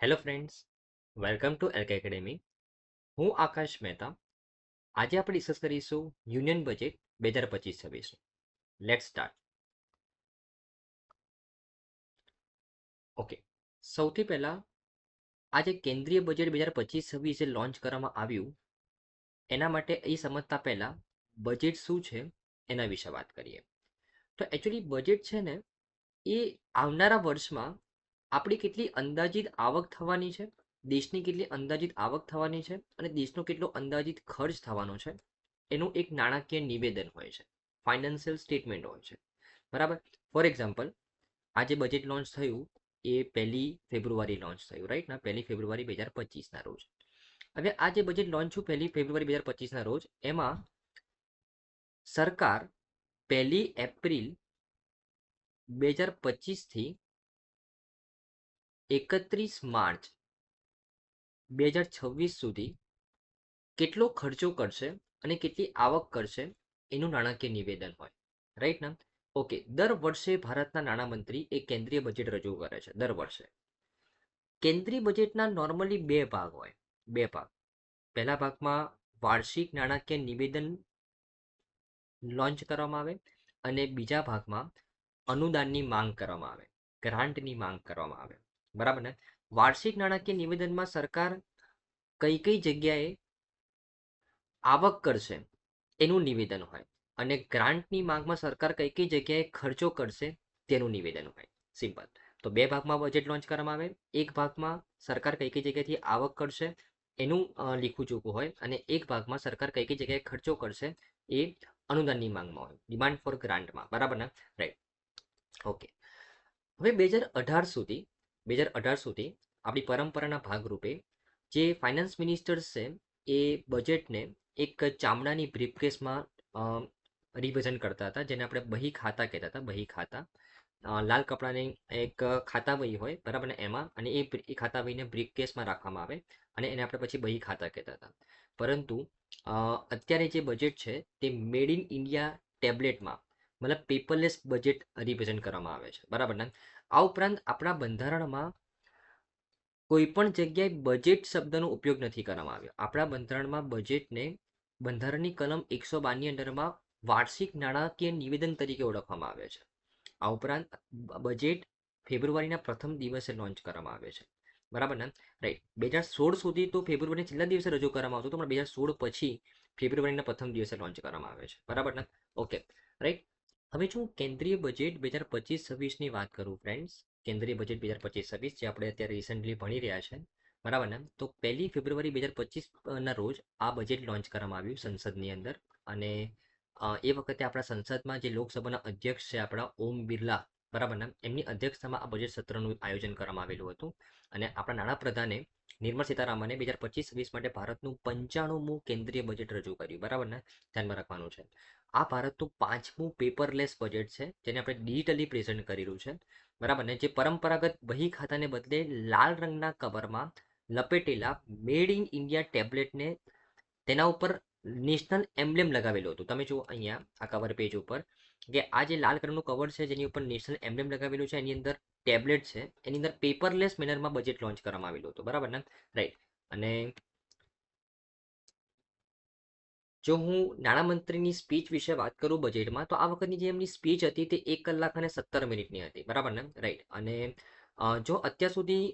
Hello friends, welcome to LK academy. હું આકાશ મહેતા. આજે આપણે ડિસ્કસ કરીશું union budget 2025-26. Let's start. Okay, સૌથી પહેલા આજે કેન્દ્રીય બજેટ 2025-26 જે લોન્ચ કરવામાં આવ્યું એના માટે એ સમજતા પહેલા બજેટ શું છે એના વિશે વાત કરીએ. તો એકચ્યુઅલી બજેટ છે ને એ આવનારા વર્ષમાં આપણી કેટલી અંદાજિત આવક થવાની છે, દેશની કેટલી અંદાજિત આવક થવાની છે અને દેશનો કેટલો અંદાજિત ખર્ચ થવાનો છે એનું એક નાણાકીય નિવેદન હોય છે, ફાઇનાન્શિયલ સ્ટેટમેન્ટ હોય છે. બરાબર. ફોર એક્ઝામ્પલ, આ જે બજેટ લોન્ચ થયું એ 1 ફેબ્રુઆરી લોન્ચ થયું, રાઈટ ના, 1 ફેબ્રુઆરી 2025ના રોજ. હવે આ જે બજેટ લોન્ચ થયું 1 ફેબ્રુઆરી 2025ના રોજ, એમાં સરકાર 1 એપ્રિલ 2025 થી 31 માર્ચ 2026 સુધી કેટલો ખર્ચો કરશે અને કેટલી આવક કરશે એનું નાણાકીય નિવેદન હોય, રાઈટ ના. ઓકે, દર વર્ષે ભારતના નાણામંત્રી એક કેન્દ્રીય બજેટ રજૂ કરે છે. દર વર્ષે કેન્દ્રીય બજેટના નોર્મલી બે ભાગ હોય. બે ભાગ. પહેલા ભાગમાં વાર્ષિક નાણાકીય નિવેદન લોન્ચ કરવામાં આવે અને બીજા ભાગમાં અનુદાનની માંગ કરવામાં આવે, ગ્રાન્ટની માંગ કરવામાં આવે. બરાબર ને. વાર્ષિક નાણાકીય નિવેદનમાં સરકાર કઈ કઈ જગ્યાએ આવક કરશે એનું નિવેદન હોય અને ગ્રાન્ટની માંગમાં સરકાર કઈ કઈ જગ્યાએ ખર્ચો કરશે તેનું નિવેદન હોય. સિમ્પલ. તો બે ભાગમાં બજેટ લોન્ચ કરવામાં આવે. એક ભાગમાં સરકાર કઈ કઈ જગ્યાએથી આવક કરશે એનું લીખું ચોખ્ખું હોય અને એક ભાગમાં સરકાર કઈ કઈ જગ્યાએ ખર્ચો કરશે એ અનુદાનની માંગમાં હોય, ડિમાન્ડ ફોર ગ્રાન્ટમાં. બરાબર ને. રાઈટ. ઓકે. હવે 2018 સુધી આપણી પરંપરાના ભાગરૂપે જે ફાઇનાન્સ મિનિસ્ટર્સ છે એ બજેટને એક ચામડાની બ્રીફકેસમાં રિપ્રેઝન્ટ કરતા હતા, જેને આપણે બહી ખાતા કહેતા હતા. બહી ખાતા લાલ કપડાની એક ખાતા વહી હોય, બરાબર ને, એમાં, અને એ ખાતા વહીને બ્રીફકેસમાં રાખવામાં આવે અને એને આપણે પછી બહી ખાતા કહેતા હતા. પરંતુ અત્યારે જે બજેટ છે તે મેડ ઇન ઇન્ડિયા ટેબ્લેટમાં, મતલબ પેપરલેસ બજેટ રિપ્રેઝન્ટ કરવામાં આવે છે. બરાબર ને. આ ઉપરાંત આપણા બંધારણમાં કોઈ પણ જગ્યાએ બજેટ શબ્દનો ઉપયોગ નથી કરવામાં આવ્યો. આપણા બંધારણમાં બજેટને બંધારણની કલમ 112ની અંડરમાં વાર્ષિક નાણાકીય નિવેદન તરીકે ઓળખવામાં આવે છે. આ ઉપરાંત બજેટ ફેબ્રુઆરીના પ્રથમ દિવસે લોન્ચ કરવામાં આવે છે. બરાબર ને. રાઈટ. 2016 સુધી તો ફેબ્રુઆરીના છેલ્લા દિવસે રજૂ કરવામાં આવતું હતું, પણ 2016 પછી ફેબ્રુઆરીના પ્રથમ દિવસે લોન્ચ કરવામાં આવે છે. બરાબર ને. ઓકે. રાઈટ. હવે જો કેન્દ્રીય બજેટ 2025-26ની વાત કરું ફ્રેન્ડ્સ, કેન્દ્રીય બજેટ 2025-26 જે આપણે અત્યારે રિસેન્ટલી ભણી રહ્યા છે, બરાબર ને, તો 1 ફેબ્રુઆરી 2025ના રોજ આ બજેટ લોન્ચ કરવામાં આવ્યું સંસદની અંદર. અને એ વખતે આપણા સંસદમાં જે લોકસભાના અધ્યક્ષ છે આપણા ઓમ બિરલા, બરાબર ને, એમની અધ્યક્ષતામાં આ બજેટ સત્રનું આયોજન કરવામાં આવેલું હતું. અને આપણા નાણાપ્રધાને નિર્મલા સીતારામને 2025-26 માટે ભારતનું 95મું કેન્દ્રીય બજેટ રજૂ કર્યું. બરાબર ને. ધ્યાનમાં રાખવાનું છે, આ ભારતનું 5મું પેપરલેસ બજેટ છે, જેને આપણે ડિજિટલી પ્રેઝન્ટ કરેલું છે. બરાબર ને. જે પરંપરાગત બહી ખાતાને બદલે લાલ રંગના કવરમાં લપેટેલા મેડ ઇન ઇન્ડિયા ટેબ્લેટને તેના ઉપર નેશનલ એમ્બ્લેમ લગાવેલું હતું. તમે જુઓ અહીંયા આ કવર પેજ ઉપર કે આ જે લાલ કલરનું કવર છે જેની ઉપર નેશનલ એમ્બ્લેમ લગાવેલું છે, એની અંદર ટેબ્લેટ છે, એની અંદર પેપરલેસ મેનરમાં બજેટ લોન્ચ કરવામાં આવેલું હતું. બરાબર ને. રાઈટ. અને જો હું નાણામંત્રીની સ્પીચ વિશે વાત કરું બજેટમાં, તો આ વખતની જે એમની સ્પીચ હતી તે 1 કલાક અને 17 મિનિટની હતી. બરાબર ને. રાઈટ. અને જો અત્યાર સુધી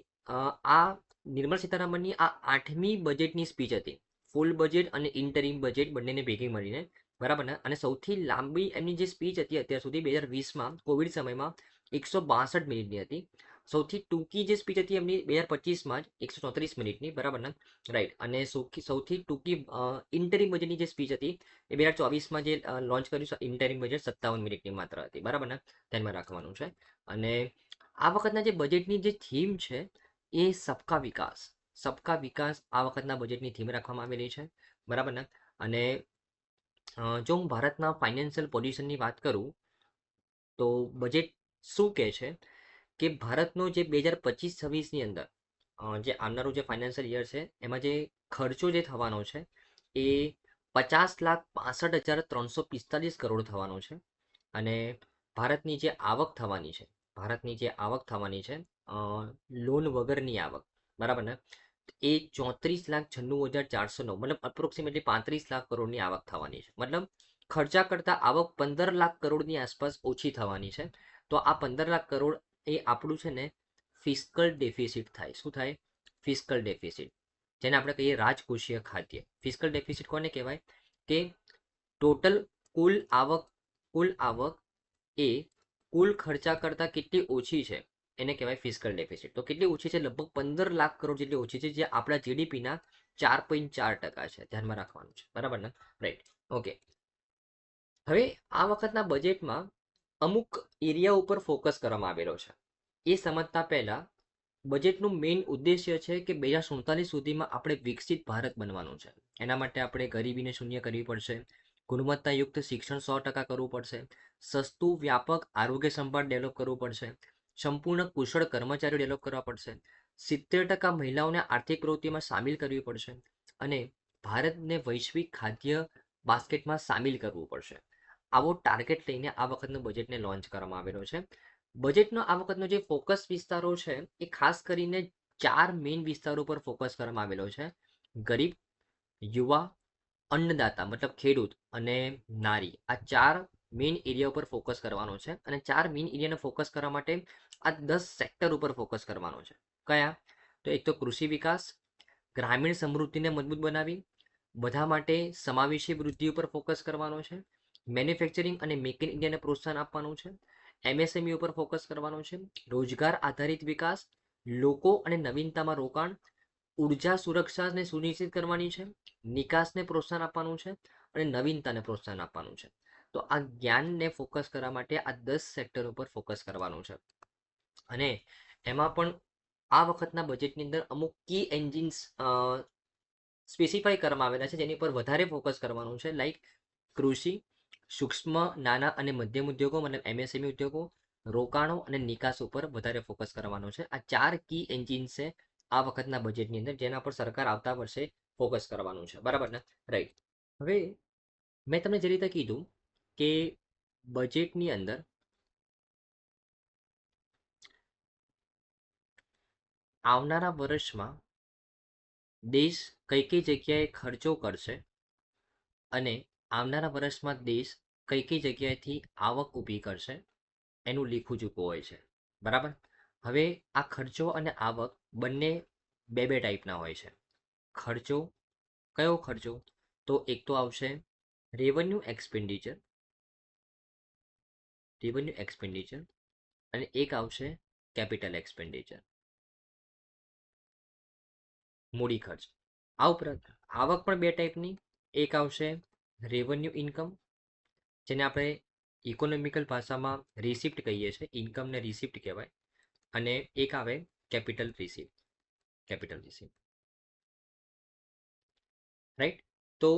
આ નિર્મલા સીતારામનની આ 8મી બજેટની સ્પીચ હતી, ફૂલ બજેટ અને ઇન્ટરિમ બજેટ બંનેને ભેગી મળીને. બરાબર ને. અને સૌથી લાંબી એમની જે સ્પીચ હતી અત્યાર સુધી 2020માં કોવિડ સમયમાં 162 મિનિટની હતી. સૌથી ટૂંકી જે સ્પીચ હતી એમની 2025માં જ 134 મિનિટની. બરાબર ને. રાઈટ. અને સૌથી ટૂંકી ઇન્ટરિમ બજેટની જે સ્પીચ હતી એ 2024માં જે લોન્ચ કર્યું ઇન્ટરિમ બજેટ 57 મિનિટની માત્ર હતી. બરાબર ને. ધ્યાનમાં રાખવાનું છે. અને આ વખતના જે બજેટની જે થીમ છે એ સબકા વિકાસ. સબકા વિકાસ આ વખતના બજેટની થીમ રાખવામાં આવેલી છે. બરાબર ને. અને જો હું ભારતના ફાઇનાન્શિયલ પોઝિશનની વાત કરું તો બજેટ શું કહે છે કે ભારતનો જે 2025-26ની અંદર જે આવનારું જે ફાઇનાન્શિયલ યર છે એમાં જે ખર્ચો જે થવાનો છે એ 50,65,345 કરોડ થવાનો છે. અને ભારતની જે આવક થવાની છે લોન વગરની આવક, બરાબર ને, એ 34,96,409 મતલબ અપ્રોક્સિમેટલી 35 લાખ કરોડની આવક થવાની છે. મતલબ ખર્ચા કરતા આવક 15 લાખ કરોડની આસપાસ ઓછી થવાની છે. તો આ 15 લાખ કરોડ એ આપણું છે ને ફિસ્કલ ડેફિસિટ થાય. શું થાય? ફિસ્કલ ડેફિસિટ, જેને આપણે કહીએ રાજકોષીય ખાદ્ય. ફિસ્કલ ડેફિસિટ કોને કહેવાય? કે ટોટલ કુલ આવક એ કુલ ખર્ચા કરતા કેટલી ઓછી છે એને કહેવાય ફિસ્કલ ડેફિસિટ. તો કેટલી ઓછી છે? લગભગ 15 લાખ કરોડ જેટલી ઓછી છે, જે આપણા જીડીપીના 4.4% છે. ધ્યાનમાં રાખવાનું છે. બરાબર ને? રાઈટ. ઓકે. હવે આ વખતના બજેટમાં અમુક એરિયા ઉપર ફોકસ કરવામાં આવેલો છે. એ સમજતા પહેલા બજેટનું મેઇન ઉદ્દેશ્ય છે કે 2047 સુધીમાં આપણે વિકસિત ભારત બનવાનું છે. એના માટે આપણે ગરીબીને શૂન્ય કરવી પડશે, ગુણવત્તાયુક્ત શિક્ષણ 100% કરવું પડશે, સસ્તું વ્યાપક આરોગ્ય સંભાળ ડેવલપ કરવું પડશે, સંપૂર્ણ કુશળ કર્મચારીઓ ડેવલપ કરવા પડશે, 70% મહિલાઓને આર્થિક પ્રવૃત્તિમાં સામેલ કરવી પડશે અને ભારતને વૈશ્વિક ખાદ્ય બાસ્કેટમાં સામેલ કરવું પડશે. આવો ટાર્ગેટ લઈને આ વખતનું બજેટને લોન્ચ કરવામાં આવેલો છે. બજેટનો આ વખતનો જે ફોકસ વિસ્તારો છે એ ખાસ કરીને 4 મેઇન વિસ્તારો પર ફોકસ કરવામાં આવેલો છે. ગરીબ, યુવા, અન્નદાતા મતલબ ખેડૂત અને નારી. આ 4 મેઇન એરિયા ઉપર ફોકસ કરવાનો છે અને 4 મેઇન એરિયાને ફોકસ કરવા માટે આ 10 સેક્ટર ઉપર ફોકસ કરવાનો છે. કયા? તો એક તો કૃષિ વિકાસ, ગ્રામીણ સમૃદ્ધિને મજબૂત બનાવી, બધા માટે સમાવેશી વૃદ્ધિ ઉપર ફોકસ કરવાનો છે, મેન્યુફેક્ચરિંગ અને મેક ઇન ઇન્ડિયાને પ્રોત્સાહન આપવાનું છે, એમએસએમઈ ઉપર ફોકસ કરવાનું છે, રોજગાર આધારિત વિકાસ, લોકો અને નવીનતામાં રોકાણ, ઉર્જા સુરક્ષાને સુનિશ્ચિત કરવાની છે, નિકાસને પ્રોત્સાહન આપવાનું છે અને નવીનતાને પ્રોત્સાહન આપવાનું છે. તો આ જ્ઞાનને ફોકસ કરવા માટે આ 10 સેક્ટર ઉપર ફોકસ કરવાનું છે. અને એમાં પણ આ વખતના બજેટની અંદર અમુક કી એન્જિન્સ સ્પેસિફાઈ કરવામાં આવેલા છે, જેની પર વધારે ફોકસ કરવાનું છે. લાઈક કૃષિ, સૂક્ષ્મ નાના અને મધ્યમ ઉદ્યોગો મતલબ એમએસએમઈ ઉદ્યોગો, રોકાણો અને નિકાસ ઉપર વધારે ફોકસ કરવાનો છે. આ 4 કી એન્જિન્સ છે આ વખતના બજેટની અંદર, જેના પર સરકાર આવતા વર્ષે ફોકસ કરવાનું છે. બરાબર ને? રાઈટ. હવે મેં તમને જે રીતે કીધું કે બજેટની અંદર આવનારા વર્ષમાં દેશ કઈ કઈ જગ્યાએ ખર્ચો કરશે અને આવનારા વર્ષમાં દેશ કઈ કઈ જગ્યાએથી આવક ઊભી કરશે એનું લીખું ચૂકવું હોય છે. બરાબર. હવે આ ખર્ચો અને આવક બંને બે ટાઈપના હોય છે. ખર્ચો, કયો ખર્ચો? તો એક તો આવશે રેવન્યુ એક્સપેન્ડિચર અને એક આવશે કેપિટલ એક્સપેન્ડિચર, મૂડી ખર્ચ. આ ઉપરાંત આવક પણ બે ટાઈપની. એક આવશે રેવન્યુ ઇન્કમ, જેને આપણે ઇકોનોમિકલ ભાષામાં રિસિપ્ટ કહીએ છીએ, ઇન્કમને રિસિપ્ટ કહેવાય. અને એક આવે કેપિટલ રિસિપ્ટ. રાઈટ. તો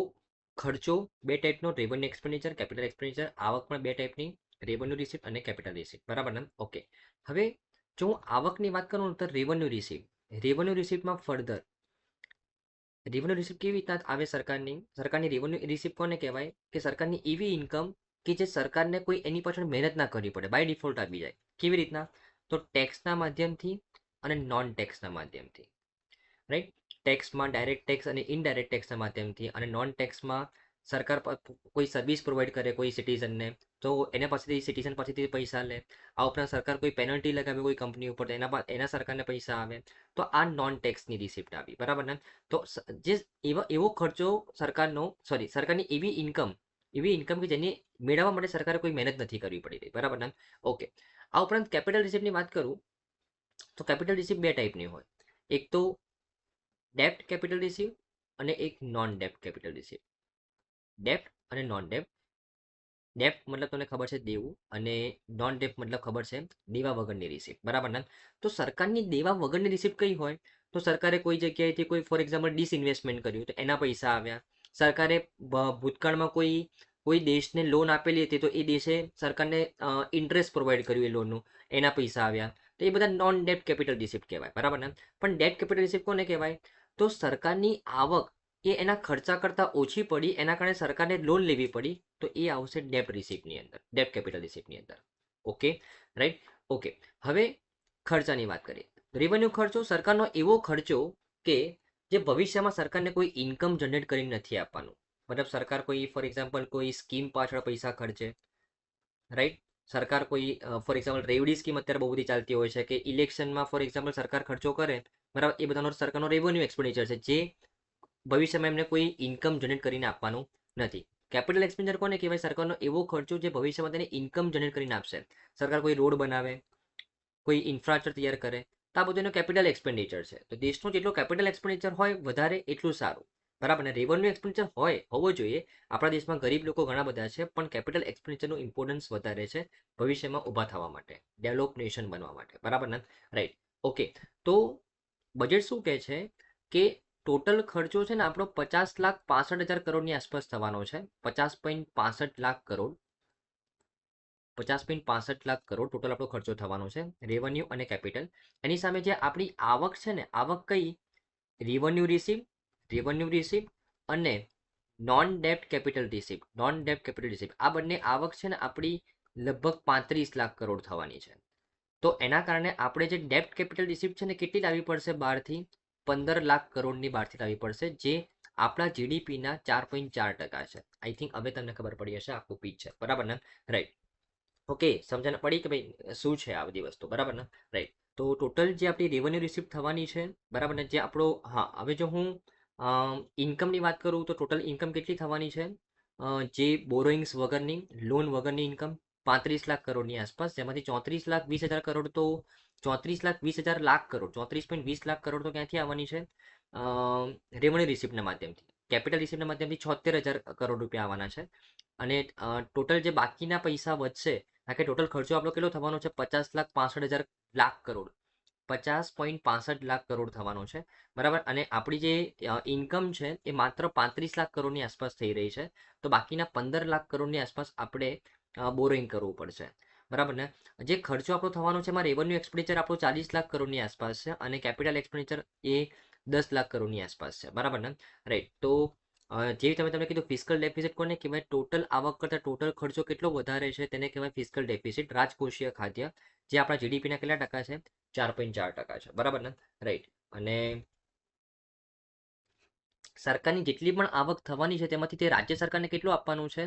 ખર્ચો બે ટાઈપનો, રેવન્યુ એક્સપેન્ડિચર, કેપિટલ એક્સપેન્ડિચર. આવક પણ બે ટાઈપની, રેવન્યુ રિસિપ્ટ અને કેપિટલ રિસિપ્ટ. બરાબર ને? ઓકે. હવે જો હું આવકની વાત કરું તો રેવન્યુ રિસિપ્ટમાં ફર્ધર રેવન્યુ રિસિપ્ટ કેવી રીતના આવે સરકારની રેવન્યુ રિસિપ્ટ કોને કહેવાય? કે સરકારની એવી ઇન્કમ કે જે સરકારને કોઈ એની પાછળ મહેનત ના કરવી પડે, બાય ડિફોલ્ટ આવી જાય. કેવી રીતના? તો ટેક્સના માધ્યમથી અને નોન ટેક્સના માધ્યમથી. રાઈટ. ટેક્સમાં ડાયરેક્ટ ટેક્સ અને ઇનડાયરેક્ટ ટેક્સના માધ્યમથી, અને નોન ટેક્સમાં સરકાર કોઈ સર્વિસ પ્રોવાઈડ કરે કોઈ સિટીઝનને, તો એના પાસેથી સિટીઝન પાસેથી પૈસા લે. આ ઉપરાંત સરકાર કોઈ પેનલ્ટી લગાવે કોઈ કંપની ઉપર, તો એના સરકારને પૈસા આવે. તો આ નોન ટેક્સની રિસિપ્ટ આવી. બરાબર ને? તો જે એવો ખર્ચો સરકારની એવી ઇન્કમ કે જેની મેળવવા માટે સરકારે કોઈ મહેનત નથી કરવી પડી. બરાબર ને? ઓકે. આ ઉપરાંત કેપિટલ રિસિપ્ટની વાત કરું તો કેપિટલ રિસિપ્ટ બે ટાઈપની હોય. એક તો ડેપ્ટ કેપિટલ રિસિપ્ટ અને એક નોન ડેપ્ટ કેપિટલ રિસિપ્ટ. ડેપ્ટ અને નોન ડેપ્ટ. ડેપ્ટ મતલબ તમને ખબર છે દેવું, અને નોન ડેપ્ટ મતલબ ખબર છે દેવા વગરની રિસિપ્ટ. બરાબર ને? તો સરકારની દેવા વગરની રિસિપ્ટ કઈ હોય? તો સરકારે કોઈ જગ્યાએથી કોઈ ફોર એક્ઝામ્પલ ડિસઇન્વેસ્ટમેન્ટ કર્યું તો એના પૈસા આવ્યા. સરકારે ભૂતકાળમાં કોઈ દેશને લોન આપેલી હતી તો એ દેશે સરકારને ઇન્ટરેસ્ટ પ્રોવાઈડ કર્યું એ લોનનું, એના પૈસા આવ્યા. તો એ બધા નોન ડેપ્ટ કેપિટલ રિસિપ્ટ કહેવાય. બરાબર ને? પણ ડેપ્ટ કેપિટલ રિસિપ્ટ કોને કહેવાય? તો સરકારની આવક એ એના ખર્ચા કરતાં ઓછી પડી, એના કારણે સરકારને લોન લેવી પડી, તો એ આવશે ડેપ્ટ રિસિપ્ટની અંદર, ડેપ્ટ કેપિટલ રિસિપ્ટની અંદર. ઓકે. રાઈટ. ઓકે. હવે ખર્ચાની વાત કરીએ. રેવન્યુ ખર્ચો સરકારનો એવો ખર્ચો કે જે ભવિષ્યમાં સરકારને કોઈ ઇન્કમ જનરેટ કરીને નથી આપવાનું. મતલબ સરકાર કોઈ ફોર એક્ઝામ્પલ કોઈ સ્કીમ પાછળ પૈસા ખર્ચે, રાઈટ? સરકાર કોઈ ફોર એક્ઝામ્પલ રેવડી સ્કીમ અત્યારે બહુ બધી ચાલતી હોય છે કે ઇલેક્શનમાં ફોર એક્ઝામ્પલ સરકાર ખર્ચો કરે, બરાબર, એ બધાનો સરકારનો રેવન્યુ એક્સપેન્ડિચર છે જે ભવિષ્યમાં એમને કોઈ ઇન્કમ જનરેટ કરીને આપવાનું નથી. કેપિટલ એક્સપેન્ડિચર કોને કહેવાય? સરકારનો એવો ખર્ચો જે ભવિષ્યમાં તેને ઇન્કમ જનરેટ કરીને આપશે. સરકાર કોઈ રોડ બનાવે, કોઈ ઇન્ફ્રાસ્ટ્રક્ચર તૈયાર કરે, તો આ બધું એનું કેપિટલ એક્સપેન્ડિચર છે. તો દેશનું જેટલું કેપિટલ એક્સપેન્ડિચર હોય વધારે એટલું સારું, બરાબર ને? રેવન્યુ એક્સપેન્ડિચર હોય હોવો જોઈએ. આપણા દેશમાં ગરીબ લોકો ઘણા બધા છે, પણ કેપિટલ એક્સપેન્ડિચરનું ઇમ્પોર્ટન્સ વધારે છે ભવિષ્યમાં ઊભા થવા માટે, ડેવલપ નેશન બનવા માટે, બરાબર ને? રાઈટ. ઓકે. તો બજેટ શું કહે છે કે ટોટલ ખર્ચો છે ને આપણો 50,65,000 કરોડની આસપાસ થવાનો છે. 50.65 લાખ કરોડ, 50.65 લાખ કરોડ ટોટલ આપણો ખર્ચો થવાનો છે, રેવન્યુ અને કેપિટલ. એની સામે જે આપણી આવક છે ને, આવક કઈ? રેવન્યુ રિસીપ, રેવન્યુ રિસીપ અને નોન ડેપ્ટ કેપિટલ રિસીપ, નોન ડેપ્ટ કેપિટલ રિસીપ, આ બંને આવક છે ને આપણી લગભગ 35 લાખ કરોડ થવાની છે. તો એના કારણે આપણે જે ડેપ્ટ કેપિટલ રિસીપ છે ને કેટલી લાવવી પડશે બહારથી? 15 લાખ કરોડની બહારથી લાવવી પડશે, જે આપણા જીડીપીના 4.4% છે. આઈ થિંક હવે તમને ખબર પડી હશે આખું પીચ છે, બરાબર ને? રાઈટ. ઓકે, સમજણ પડી કે ભાઈ શું છે આ બધી વસ્તુ, બરાબર ને? રાઈટ. તો ટોટલ જે આપણી રેવન્યુ રિસીપ્ટ થવાની છે, બરાબર ને, જે આપણો, હા, હવે જો હું ઇન્કમની વાત કરું તો ટોટલ ઇન્કમ કેટલી થવાની છે? જે બોરોઈંગ્સ વગરની, લોન વગરની ઇન્કમ 35 લાખ કરોડની આસપાસ, જેમાંથી 34,20,000 કરોડ તો 34,20,000 કરોડ, 34.20 લાખ કરોડ તો ક્યાંથી આવવાની છે? રેવન્યુ રિસીપ્ટના માધ્યમથી. કેપિટલ રિસીપ્ટના માધ્યમથી 76,000 કરોડ રૂપિયા આવવાના છે. અને ટોટલ જે બાકીના પૈસા વધશે, કારણ કે ટોટલ ખર્ચો આપણો કેટલો થવાનો છે? 50,65,000 કરોડ, 50.65 લાખ કરોડ થવાનો છે, બરાબર. અને આપણી જે ઇન્કમ છે એ માત્ર 35 લાખ કરોડની આસપાસ થઈ રહી છે. તો બાકીના 15 લાખ કરોડની આસપાસ આપણે બોરોઈંગ કરવું પડશે, બરાબર ને? જે ખર્ચો આપણો થવાનો છે એમાં રેવન્યુ એક્સપેન્ડિચર આપણો 40 લાખ કરોડની આસપાસ છે અને કેપિટલ એક્સપેન્ડિચર એ 10 લાખ કરોડની આસપાસ છે, બરાબર ને? રાઈટ. તો જેવી તમને કીધું ફિસ્કલ ડેફિસિટ કોને કહેવાય? ટોટલ આવક કરતાં ટોટલ ખર્ચો કેટલો વધારે છે તેને કહેવાય ફિસ્કલ ડેફિસિટ, રાજકોષીય ખાદ્ય, જે આપણા જીડીપીના કેટલા ટકા છે? 4.4% છે, બરાબર ને? રાઈટ. અને સરકારની જેટલી પણ આવક થવાની છે તેમાંથી તે રાજ્ય સરકારને કેટલું આપવાનું છે?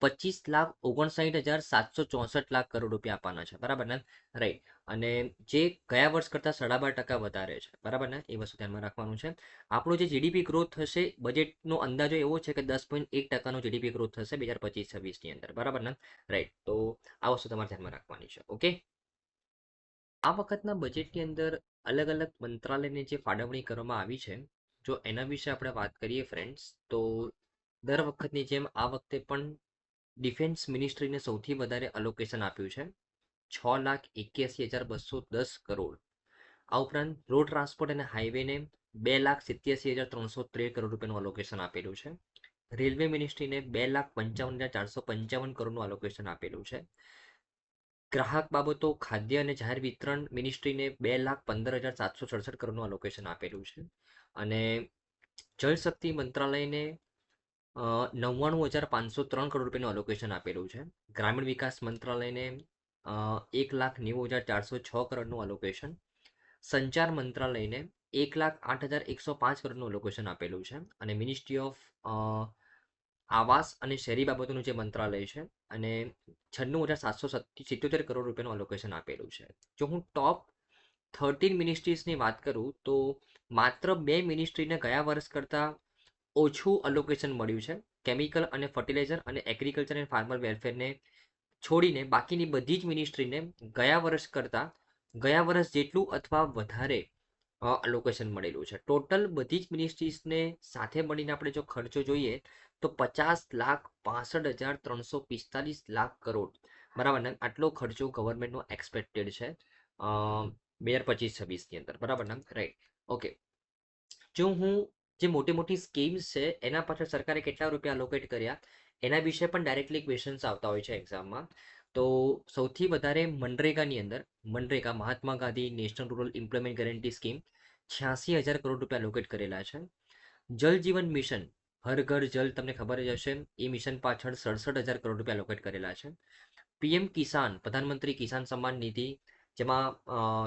25,59,764 લાખ કરોડ રૂપિયા આપવાના છે, બરાબર ને? રાઈટ. અને જે ગયા વર્ષ કરતાં 12.5% વધારે છે, બરાબર ને? એ વસ્તુ ધ્યાનમાં રાખવાનું છે. આપણો જે જીડીપી ગ્રોથ થશે, બજેટનો અંદાજો એવો છે કે 10.1%નો જીડીપી ગ્રોથ થશે 2025-26ની અંદર, બરાબર ને? રાઈટ. તો આ વસ્તુ તમારે ધ્યાનમાં રાખવાની છે. ઓકે. આ વખતના બજેટની અંદર અલગ અલગ મંત્રાલયની જે ફાળવણી કરવામાં આવી છે, જો એના વિશે આપણે વાત કરીએ ફ્રેન્ડ્સ, તો દર વખતની જેમ આ વખતે પણ ડિફેન્સ મિનિસ્ટ્રીને સૌથી વધારે અલોકેશન આપ્યું છે, 6,81,210 કરોડ. આ ઉપરાંત રોડ ટ્રાન્સપોર્ટ અને હાઈવેને 2,87,313 કરોડ રૂપિયાનું અલોકેશન આપેલું છે. રેલવે મિનિસ્ટ્રીને 2,55,455 કરોડનું અલોકેશન આપેલું છે. ગ્રાહક બાબતો, ખાદ્ય અને જાહેર વિતરણ મિનિસ્ટ્રીને 2,15,767 કરોડનું અલોકેશન આપેલું છે. અને જળશક્તિ મંત્રાલયને 99,503 કરોડ રૂપિયાનું અલોકેશન આપેલું છે. ગ્રામીણ વિકાસ મંત્રાલયને 1,90,406 કરોડનું અલોકેશન. સંચાર મંત્રાલયને 1,08,105 કરોડનું અલોકેશન આપેલું છે. અને મિનિસ્ટ્રી ઓફ આવાસ અને શહેરી બાબતોનું જે મંત્રાલય છે અને 96,777 કરોડ રૂપિયાનું અલોકેશન આપેલું છે. જો હું ટોપ 13 મિનિસ્ટ્રીઝની વાત કરું તો માત્ર 2 મિનિસ્ટ્રીને ગયા વર્ષ કરતાં ઓછું અલોકેશન મળ્યું છે. કેમિકલ અને ફર્ટિલાઇઝર અને એગ્રીકલ્ચર એન્ડ ફાર્મર વેલફેરને છોડીને બાકીની બધી જ મિનિસ્ટ્રીને ગયા વર્ષ કરતાં ગયા વર્ષ જેટલું અથવા વધારે અલોકેશન મળેલું છે. ટોટલ બધી જ મિનિસ્ટ્રીઝને સાથે મળીને આપણે જો ખર્ચો જોઈએ તો 50,65,345 લાખ કરોડ, બરાબર ને? આટલો ખર્ચો ગવર્મેન્ટનો એક્સપેક્ટેડ છે 2025-26ની અંદર, બરાબર ને? રાઈટ. ઓકે. જો હું જે મોટી મોટી સ્કીમ્સ છે એના પાછળ સરકારે કેટલા રૂપિયા અલોકેટ કર્યા એના વિશે પણ ડાયરેક્ટલી ક્વેશ્ચન્સ આવતા હોય છે એક્ઝામમાં. તો સૌથી વધારે મનરેગાની અંદર, MNREGA Mahatma Gandhi national rural employment guarantee scheme 86,000 crore રૂપિયા અલોકેટ કરેલા છે. જલ જીવન મિશન, હર ઘર જલ, તમને ખબર જ હશે, એ મિશન પાછળ 67,000 કરોડ રૂપિયા અલોકેટ કરેલા છે. પીએમ કિસાન, પ્રધાનમંત્રી કિસાન સન્માન નિધિ, જેમાં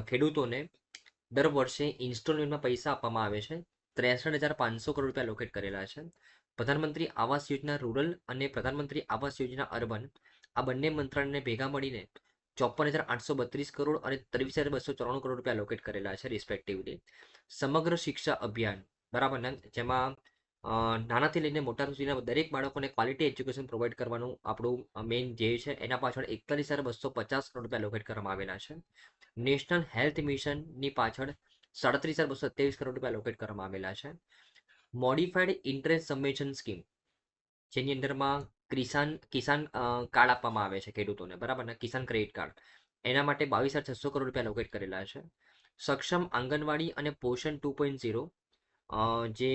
ખેડૂતોને દર વર્ષે ઇન્સ્ટોલમેન્ટમાં પૈસા આપવામાં આવે છે. 63,500 કરોડ રૂપિયા લોકેટ કરેલા છે. પ્રધાનમંત્રી આવાસ યોજના રૂરલ અને પ્રધાનમંત્રી આવાસ યોજના અર્બન આ બંને મંત્રાલયને ભેગા મળીને 54,832 કરોડ અને 23,294 કરોડ રૂપિયા લોકેટ કરેલા છે રિસ્પેક્ટિવલી. સમગ્ર શિક્ષા અભિયાન બરાબર ને, જેમાં નાનાથી લઈને મોટા સુધીના દરેક બાળકોને ક્વોલિટી એજ્યુકેશન પ્રોવાઈડ કરવાનું આપણું મેઇન ધ્યેય છે. એના પાછળ 41,250 કરોડ રૂપિયા લોકેટ કરવામાં આવેલા છે. નેશનલ હેલ્થ મિશનની પાછળ 37,227 કરોડ રૂપિયા લોકેટ કરવામાં આવેલા છે. મોડિફાઈડ ઇન્ટરેસ્ટ સબમિશન સ્કીમ, જેની અંદરમાં કિસાન કાર્ડ આપવામાં આવે છે ખેડૂતોને, બરાબર ને, કિસાન ક્રેડિટ કાર્ડ, એના માટે 22,600 કરોડ રૂપિયા લોકેટ કરેલા છે. સક્ષમ આંગણવાડી અને પોષણ 2.0 જે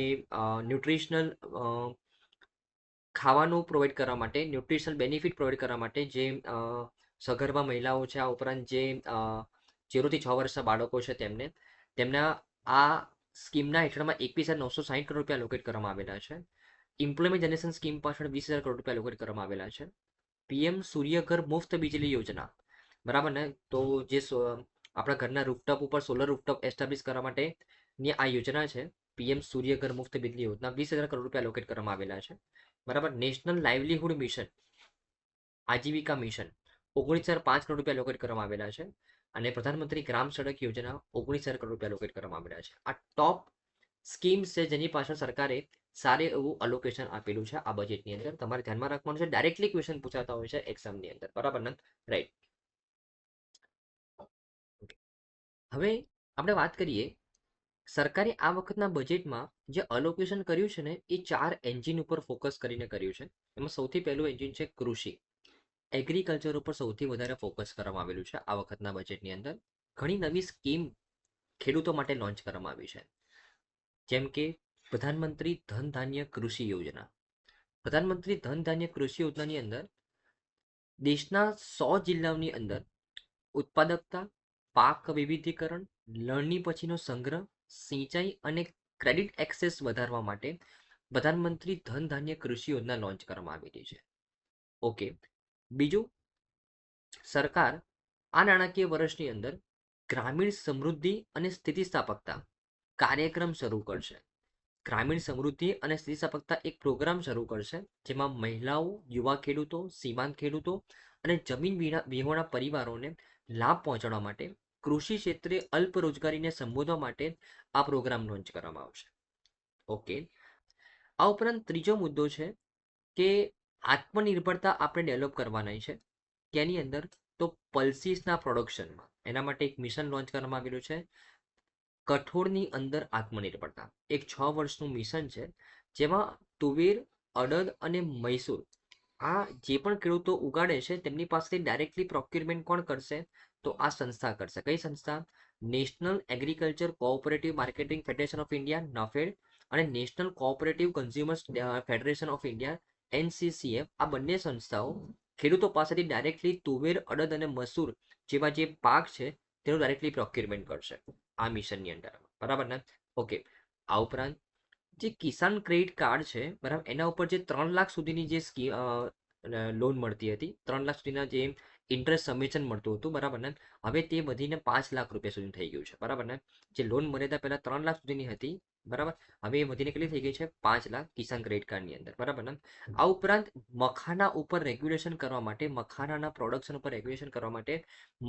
ન્યુટ્રિશનલ ખાવાનું પ્રોવાઈડ કરવા માટે, ન્યુટ્રિશનલ બેનિફિટ પ્રોવાઈડ કરવા માટે જે સગર્ભા મહિલાઓ છે, આ ઉપરાંત જે 0 થી 6 વર્ષના બાળકો છે તેમના આ સ્કીમના હેઠળમાં 21,960 કરોડ રૂપિયા લોકેટ કરવામાં આવેલા છે. ઇમ્પ્લોયમેન્ટ જનરેશન સ્કીમ પાછળ 20,000 કરોડ રૂપિયા લોકેટ કરવામાં આવેલા છે. પીએમ સૂર્યઘર મુફ્ત વીજળી યોજના, બરાબર ને, તો જે આપણા ઘરના રૂફટોપ ઉપર સોલર રૂફટોપ એસ્ટાબ્લિશ કરવા માટેની આ યોજના છે. પીએમ સૂર્યઘર મુફ્ત વીજળી યોજના 20,000 કરોડ રૂપિયા લોકેટ કરવામાં આવેલા છે. બરાબર. નેશનલ લાઇવલીહુડ મિશન, આજીવિકા મિશન 19,005 કરોડ રૂપિયા લોકેટ કરવામાં આવેલા છે. અને પ્રધાનમંત્રી ગ્રામ સડક યોજના 19,000 કરોડ રૂપિયા લોકેટ કરવામાં આવેલા છે. આ ટોપ સ્કીમ્સ છે જેની પાછળ સરકારે સારું એવું અલોકેશન આપેલું છે આ બજેટની અંદર. તમારે ધ્યાનમાં રાખવાનું છે, ડાયરેક્ટલી ક્વેશ્ચન પૂછાતા હોય છે એક્ઝામની અંદર, બરાબર ને, રાઈટ. હવે આપણે વાત કરીએ, સરકારે આ વખતના બજેટમાં જે અલોકેશન કર્યું છે ને એ 4 એન્જિન ઉપર ફોકસ કરીને કર્યું છે. એમાં સૌથી પહેલું એન્જિન છે કૃષિ, એગ્રીકલ્ચર ઉપર સૌથી વધારે ફોકસ કરવામાં આવેલું છે આ વખતના બજેટની અંદર. ઘણી નવી સ્કીમ ખેડૂતો માટે લોન્ચ કરવામાં આવી છે, જેમ કે પ્રધાનમંત્રી ધન ધાન્ય કૃષિ યોજના. પ્રધાનમંત્રી ધન ધાન્ય કૃષિ યોજનાની અંદર દેશના 100 જિલ્લાઓની અંદર ઉત્પાદકતા, પાક વિવિધીકરણ, લણણી પછીનો સંગ્રહ, સિંચાઈ અને ક્રેડિટ એક્સેસ વધારવા માટે પ્રધાનમંત્રી ધન ધાન્ય કૃષિ યોજના લોન્ચ કરવામાં આવેલી છે. ઓકે. બીજું, સરકાર આ નાણાકીય વર્ષની અંદર ગ્રામીણ સમૃદ્ધિ અને સ્થિતિસ્થાપકતા કાર્યક્રમ શરૂ કરશે. ગ્રામીણ સમૃદ્ધિ અને સ્થિતિસ્થાપકતા એક પ્રોગ્રામ શરૂ કરશે, જેમાં મહિલાઓ, યુવા ખેડૂતો, સીમાંત ખેડૂતો અને જમીન વિહોણા પરિવારોને લાભ પહોંચાડવા માટે કૃષિ ક્ષેત્રે અલ્પ રોજગારીને સંબોધવા માટે આ પ્રોગ્રામ લોન્ચ કરવામાં આવશે. ઓકે. આ ઉપરાંત ત્રીજો મુદ્દો છે કે આત્મનિર્ભરતા આપણે ડેવલપ કરવાના છે. કેની અંદર? તો પલ્સીસના પ્રોડક્શનમાં. એના માટે એક મિશન લોન્ચ કરવામાં આવેલું છે, કઠોળની અંદર આત્મનિર્ભરતા. એક 6 વર્ષનું મિશન છે, જેમાં તુવેર, અડદ અને મૈસૂર આ જે પણ ખેડૂતો ઉગાડે છે તેમની પાસેથી ડાયરેક્ટલી પ્રોક્યુરમેન્ટ કોણ કરશે? તો આ સંસ્થા કરશે. કઈ સંસ્થા? National agriculture cooperative marketing federation of India, NAFED, અને national cooperative consumers federation of India, NCCF. આ બંને સંસ્થાઓ ખેડૂતો પાસેથી ડાયરેક્ટલી તુવેર, અડદ અને મસૂર જેવા જે પાક છે તેનું ડાયરેક્ટલી પ્રોક્યુરમેન્ટ કરશે આ મિશનની અંદર, બરાબર ને. ઓકે. આ ઉપરાંત જે કિસાન ક્રેડિટ કાર્ડ છે, બરાબર, એના ઉપર જે 3 લાખ સુધીની જે લોન મળતી હતી, 3 લાખ સુધીના જે ઇન્ટરેસ્ટ સબમિશન મળતું હતું, બરાબર ને, હવે તે વધીને 5 લાખ રૂપિયા સુધી થઈ ગયું છે, બરાબર ને. જે લોન મર્યાદા પહેલા 3 લાખ સુધીની હતી, બરાબર, હવે એ વધીને કેટલી થઈ ગઈ છે? 5 લાખ કિસાન ક્રેડિટ કાર્ડની અંદર, બરાબર ને. આ ઉપરાંત મખાના ઉપર રેગ્યુલેશન કરવા માટે, મખાનાના પ્રોડક્શન ઉપર રેગ્યુલેશન કરવા માટે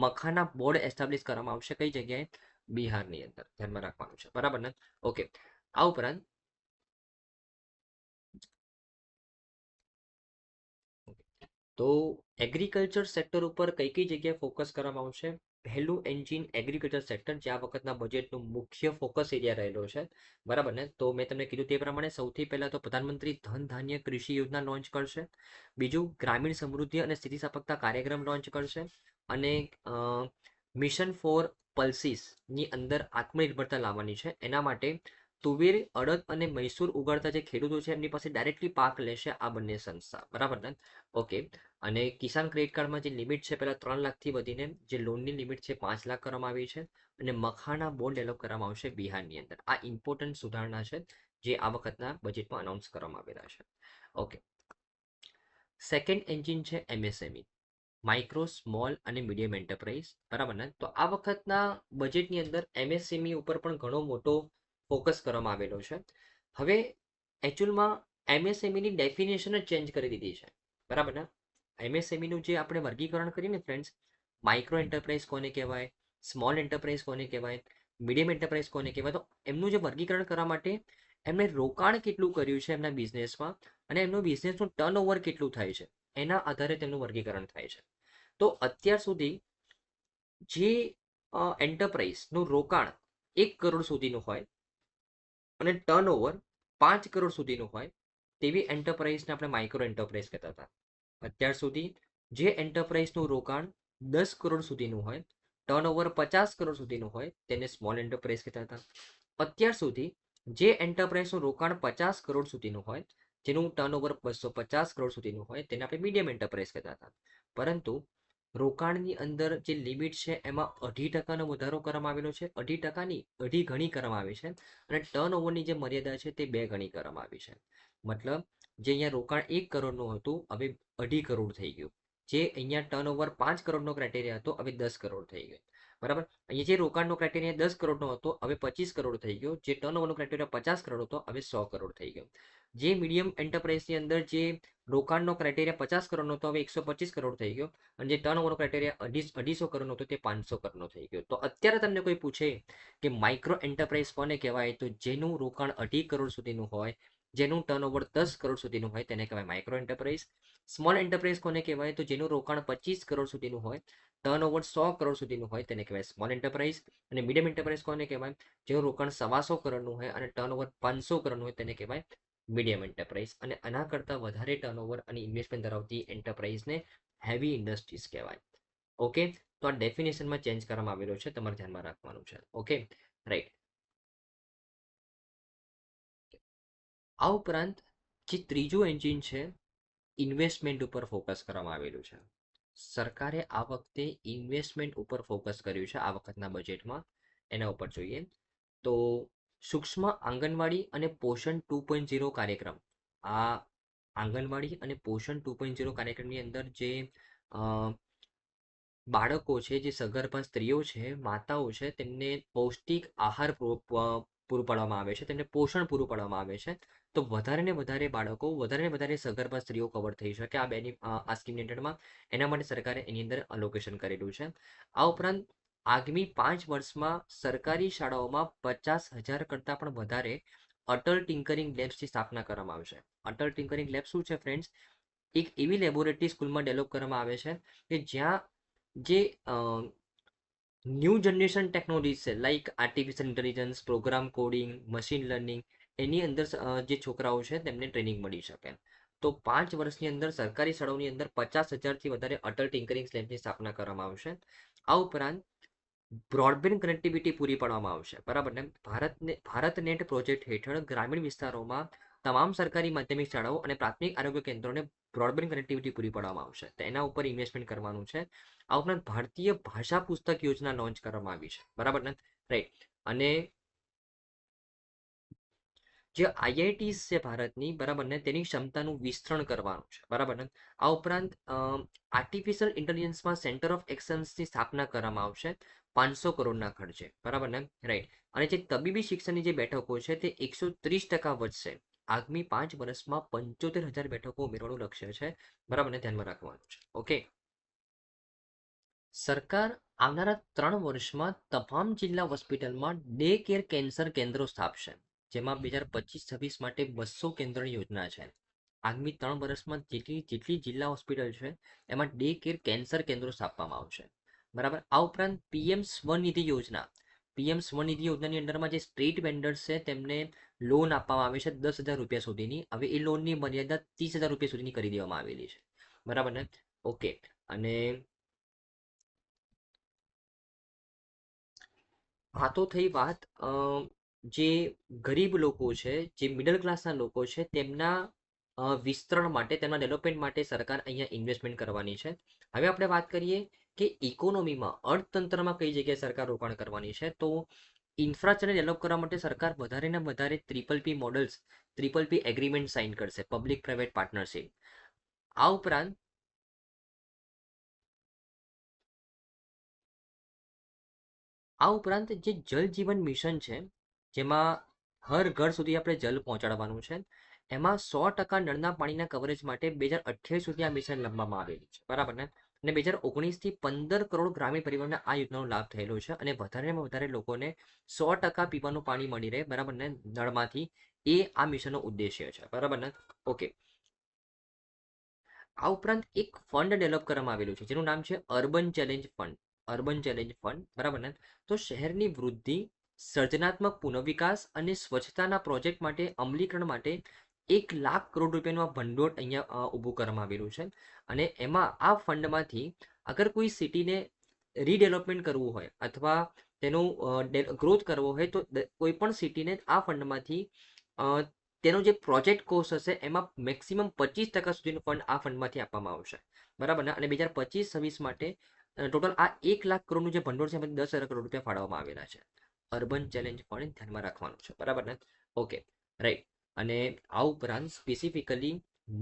મખાના બોર્ડ એસ્ટાબ્લિશ કરવામાં આવશે. કઈ જગ્યાએ? બિહારની અંદર. ધ્યાનમાં રાખવાનું છે, બરાબર ને. ઓકે. આ ઉપરાંત તો એગ્રીકલ્ચર સેક્ટર ઉપર કઈ કઈ જગ્યાએ ફોકસ કરવામાં આવશે? પહેલું એન્જિન એગ્રીકલ્ચર સેક્ટર, જે આ વખતના બજેટનું મુખ્ય ફોકસ એરિયા રહેલો છે, બરાબર ને. તો મેં તમને કીધું તે પ્રમાણે સૌથી પહેલા તો પ્રધાનમંત્રી ધન ધાન્ય કૃષિ યોજના લોન્ચ કરશે. બીજું, ગ્રામીણ સમૃદ્ધિ અને સ્થિતિસ્થાપકતા કાર્યક્રમ લોન્ચ કરશે. અને મિશન ફોર પલ્સીસની અંદર આત્મનિર્ભરતા લાવવાની છે. એના માટે તુવેર, અડદ અને મૈસૂર ઉગાડતા જે ખેડૂતો છે એમની પાસે ડાયરેક્ટલી પાક લેશે આ બંને સંસ્થા, બરાબર ને. ઓકે. અને કિસાન ક્રેડિટ કાર્ડમાં જે લિમિટ છે પહેલા 3 લાખથી વધીને જે લોનની લિમિટ છે 5 લાખ કરવામાં આવી છે. અને મખાના બોર્ડ ડેવલપ કરવામાં આવશે બિહારની અંદર. આ ઇમ્પોર્ટન્ટ સુધારણા છે જે આ વખતના બજેટમાં અનાઉન્સ કરવામાં આવેલા છે. ઓકે. સેકન્ડ એન્જિન છે એમએસએમઈ. માઇક્રો સ્મોલ અને મીડિયમ એન્ટરપ્રાઇઝ, બરાબર ને? તો આ વખતના બજેટની અંદર એમએસએમઈ ઉપર પણ ઘણો મોટો ફોકસ કરવામાં આવેલો છે. હવે એકચ્યુઅલમાં એમએસએમઈની ડેફિનેશન જ ચેન્જ કરી દીધી છે, બરાબર ને? એમએસએમઈનું જે આપણે વર્ગીકરણ કરીએ ને ફ્રેન્ડ્સ, માઇક્રો એન્ટરપ્રાઇઝ કોને કહેવાય, સ્મોલ એન્ટરપ્રાઇઝ કોને કહેવાય, મીડિયમ એન્ટરપ્રાઇઝ કોને કહેવાય, તો એમનું જે વર્ગીકરણ કરવા માટે એમણે રોકાણ કેટલું કર્યું છે એમના બિઝનેસમાં અને એમનું બિઝનેસનું ટર્નઓવર કેટલું થાય છે એના આધારે તેમનું વર્ગીકરણ થાય છે. તો અત્યાર સુધી જે એન્ટરપ્રાઇઝનું રોકાણ 1 કરોડ સુધીનું હોય અને ટર્નઓવર 5 કરોડ સુધીનું હોય તેવી એન્ટરપ્રાઇઝને આપણે માઇક્રો એન્ટરપ્રાઇઝ કહેતા હતા. અત્યાર સુધી જે એન્ટરપ્રાઇઝનું રોકાણ 10 કરોડ સુધીનું હોય, ટર્નઓવર 50 કરોડ સુધીનું હોય તેને સ્મોલ એન્ટરપ્રાઇઝ કહેતા હતા. અત્યાર સુધી જે એન્ટરપ્રાઇઝનું રોકાણ 50 કરોડ સુધીનું હોય, જેનું ટર્નઓવર 250 કરોડ સુધીનું હોય તેને આપણે મીડિયમ એન્ટરપ્રાઇઝ કહેતા હતા. પરંતુ રોકાણની અંદર જે લિમિટ છે એમાં 2.5% વધારો કરવામાં આવેલો છે. 2.5%ની અઢી ગણી કરવામાં આવી છે અને ટર્નઓવરની જે મર્યાદા છે તે 2 ગણી કરવામાં આવી છે. મતલબ જે અહીંયા રોકાણ 1 કરોડનું હતું હવે 2.5 કરોડ થઈ ગયું. જે અહીંયા ટર્નઓવર 5 કરોડનો ક્રાઇટેરિયા હતો હવે 10 કરોડ થઈ ગયો, બરાબર? અહીંયા જે રોકાણનો ક્રાઇટેરિયા 10 કરોડનો હતો હવે 25 કરોડ થઈ ગયો. જે ટર્નઓવરનો ક્રાઇટેરિયા 50 કરોડ હતો હવે 100 કરોડ થઈ ગયો. જે મીડિયમ એન્ટરપ્રાઇઝની અંદર જે રોકાણનો ક્રાઇટેરિયા 50 કરોડનો હતો હવે 125 કરોડ થઈ ગયો અને જે ટર્નઓવરનો ક્રાઇટેરિયા 250 કરોડનો હતો તે 500 કરોડનો થઈ ગયો. તો અત્યારે તમને કોઈ પૂછે કે માઇક્રો એન્ટરપ્રાઇઝ કોને કહેવાય, તો જેનું રોકાણ 2.5 કરોડ સુધીનું હોય, જેનું ટર્નઓવર 10 કરોડ સુધીનું હોય તેને કહેવાય માઇક્રો એન્ટરપ્રાઇઝ. સ્મોલ એન્ટરપ્રાઇઝ કોને કહેવાય, તો જેનું રોકાણ 25 કરોડ સુધીનું હોય, ટર્નઓવર 100 કરોડ સુધીનું હોય તેને કહેવાય સ્મોલ એન્ટરપ્રાઇઝ. અને મીડિયમ એન્ટરપ્રાઇઝ કોને કહેવાય, જેનું રોકાણ 125 કરોડનું હોય અને ટર્નઓવર 500 કરોડનું હોય તેને કહેવાય મીડિયમ એન્ટરપ્રાઇઝ. અને આના કરતાં વધારે ટર્નઓવર અને ઇન્વેસ્ટમેન્ટ ધરાવતી એન્ટરપ્રાઇઝને હેવી ઇન્ડસ્ટ્રીઝ કહેવાય. ઓકે, તો આ ડેફિનેશનમાં ચેન્જ કરવામાં આવેલો છે, તમારે ધ્યાનમાં રાખવાનું છે. Okay, right. આ ઉપરાંત જે ત્રીજું એન્જિન છે ઇન્વેસ્ટમેન્ટ ઉપર ફોકસ કરવામાં આવેલું છે. સરકારે આ વખતે ઇન્વેસ્ટમેન્ટ ઉપર ફોકસ કર્યું છે આ વખતના બજેટમાં. એના ઉપર જોઈએ તો સૂક્ષ્મ આંગણવાડી અને પોષણ 2.0 કાર્યક્રમ. આ આંગણવાડી અને પોષણ 2.0 કાર્યક્રમની અંદર જે બાળકો છે, જે સગર્ભા સ્ત્રીઓ છે, માતાઓ છે, તેમને પૌષ્ટિક આહાર પૂરું પાડવામાં આવે છે, તેમને પોષણ પૂરું પાડવામાં આવે છે. તો વધારે ને વધારે બાળકો, વધારે ને વધારે સગર્ભા સ્ત્રીઓ કવર થઈ શકે આ સ્કીમની અંડરમાં. એના માટે સરકારે એની અંદર અલોકેશન કરેલું છે. આ ઉપરાંત આગામી 5 વર્ષમાં સરકારી શાળાઓમાં 50,000 કરતાં પણ વધારે અટલ ટિંકરિંગ લેબ્સની સ્થાપના કરવામાં આવશે. અટલ ટિંકરિંગ લેબ શું છે ફ્રેન્ડ્સ? એક એવી લેબોરેટરી સ્કૂલમાં ડેવલપ કરવામાં આવે છે કે જ્યાં જે ન્યૂ જનરેશન ટેકનોલોજી છે like artificial intelligence, program coding, machine learning, એની અંદર જે છોકરાઓ છે તેમને ટ્રેનિંગ મળી શકે. તો 5 વર્ષની અંદર સરકારી શાળાઓની અંદર 50,000થી વધારે અટલ ટિંકરિંગ લેબની સ્થાપના કરવામાં આવશે. આ ઉપરાંત બ્રોડબેન્ડ કનેક્ટિવિટી પૂરી પાડવામાં આવશે, બરાબર ને? ભારત નેટ પ્રોજેક્ટ હેઠળ ગ્રામીણ વિસ્તારોમાં તમામ સરકારી માધ્યમિક શાળાઓ અને પ્રાથમિક આરોગ્ય કેન્દ્રોને બ્રોડબેન્ડ કનેક્ટિવિટી પૂરી પાડવામાં આવશે. તો એના ઉપર ઇન્વેસ્ટમેન્ટ કરવાનું છે. આ ઉપરાંત ભારતીય ભાષા પુસ્તક યોજના લોન્ચ કરવામાં આવી છે, બરાબર ને? રાઈટ. અને જે આઈઆઈટીસ છે ભારતની, બરાબર ને, તેની ક્ષમતાનું વિસ્તરણ કરવાનું છે, બરાબર ને? આ ઉપરાંત આર્ટિફિશિયલ ઇન્ટેલિજન્સમાં સેન્ટર ઓફ એક્સલન્સની સ્થાપના કરવામાં આવશે 500 કરોડના ખર્ચે, બરાબર ને? રાઈટ. અને જે તબીબી શિક્ષણની જે બેઠકો છે તે 130% વધશે. આગામી 5 વર્ષમાં 75,000 બેઠકો ઉમેરવાનું લક્ષ્ય છે, બરાબર ને? ધ્યાનમાં રાખવાનું છે. ઓકે. સરકાર આવનારા 3 વર્ષમાં તમામ જિલ્લા હોસ્પિટલમાં ડે કેર કેન્સર કેન્દ્રો સ્થાપશે, જેમાં 2025-26 માટે 200 કેન્દ્રની યોજના છે. આગામી 3 વર્ષમાં જેટલી જિલ્લા હોસ્પિટલ છે એમાં ડે કેર કેન્સર કેન્દ્રો સ્થાપવામાં આવશે, બરાબર. આ ઉપરાંત પીએમ સ્વનિધિ યોજના, પીએમ સ્વનિધિ યોજનાની અંડરમાં જે સ્ટ્રીટ વેન્ડર્સ છે તેમને લોન આપવામાં આવે છે 10,000 રૂપિયા સુધીની. હવે એ લોનની મર્યાદા 30,000 રૂપિયા સુધીની કરી દેવામાં આવેલી છે, બરાબર ને? ઓકે. અને આ તો થઈ વાત જે ગરીબ લોકો છે, જે મિડલ ક્લાસના લોકો છે તેમના વિસ્તરણ માટે, તેમના ડેવલપમેન્ટ માટે સરકાર અહીંયા ઇન્વેસ્ટમેન્ટ કરવાની છે. હવે આપણે વાત કરીએ કે ઇકોનોમીમાં, અર્થતંત્રમાં કઈ જગ્યાએ સરકાર રોકાણ કરવાની છે. તો ઇન્ફ્રાસ્ટ્રક્ચર ડેવલપ કરવા માટે સરકાર વધારે ને વધારે PPP models, PPP agreement sign કરશે, પબ્લિક પ્રાઇવેટ પાર્ટનરશિપ. આ ઉપરાંત આ ઉપરાંત જે જલ જીવન મિશન છે, જેમાં હર ઘર સુધી આપણે જલ પહોંચાડવાનું છે, એમાં 100% નળના પાણીના કવરેજ માટે 2028 સુધી આ મિશન લંબાવવામાં આવેલું છે, બરાબર ને? અને 2019થી 15 કરોડ ગ્રામીણ પરિવારને આ યોજનાનો લાભ થયેલો છે અને વધારેમાં વધારે લોકોને 100% પીવાનું પાણી મળી રહે, બરાબર ને, નળમાંથી, એ આ મિશનનો ઉદ્દેશ્ય છે, બરાબર ને? ઓકે. આ ઉપરાંત એક ફંડ ડેવલપ કરવામાં આવેલું છે જેનું નામ છે urban challenge fund. Urban challenge fund, બરાબર ને? તો શહેરની વૃદ્ધિ, સર્જનાત્મક પુનઃવિકાસ અને સ્વચ્છતાના પ્રોજેક્ટ માટે અમલીકરણ માટે 1 લાખ કરોડ રૂપિયાનું આ ભંડોળ અહીંયા ઊભું કરવામાં આવેલું છે. અને એમાં આ ફંડમાંથી અગર કોઈ સિટીને રીડેવલપમેન્ટ કરવું હોય અથવા તેનું ગ્રોથ કરવો હોય તો કોઈ પણ સિટીને આ ફંડમાંથી તેનો જે પ્રોજેક્ટ કોસ્ટ હશે એમાં મેક્સિમમ 25% સુધીનું ફંડ આ ફંડમાંથી આપવામાં આવશે, બરાબર ને? અને 2025-26 માટે ટોટલ આ 1 લાખ કરોડનું જે ભંડોળ છે એમાંથી 10,000 કરોડ રૂપિયા ફાળવવામાં આવેલા છે. અર્બન ચેલેન્જ ફંડ ધ્યાનમાં રાખવાનું છે, બરાબર ને? Okay, right. અને આ ઉપરાંત સ્પેસિફિકલી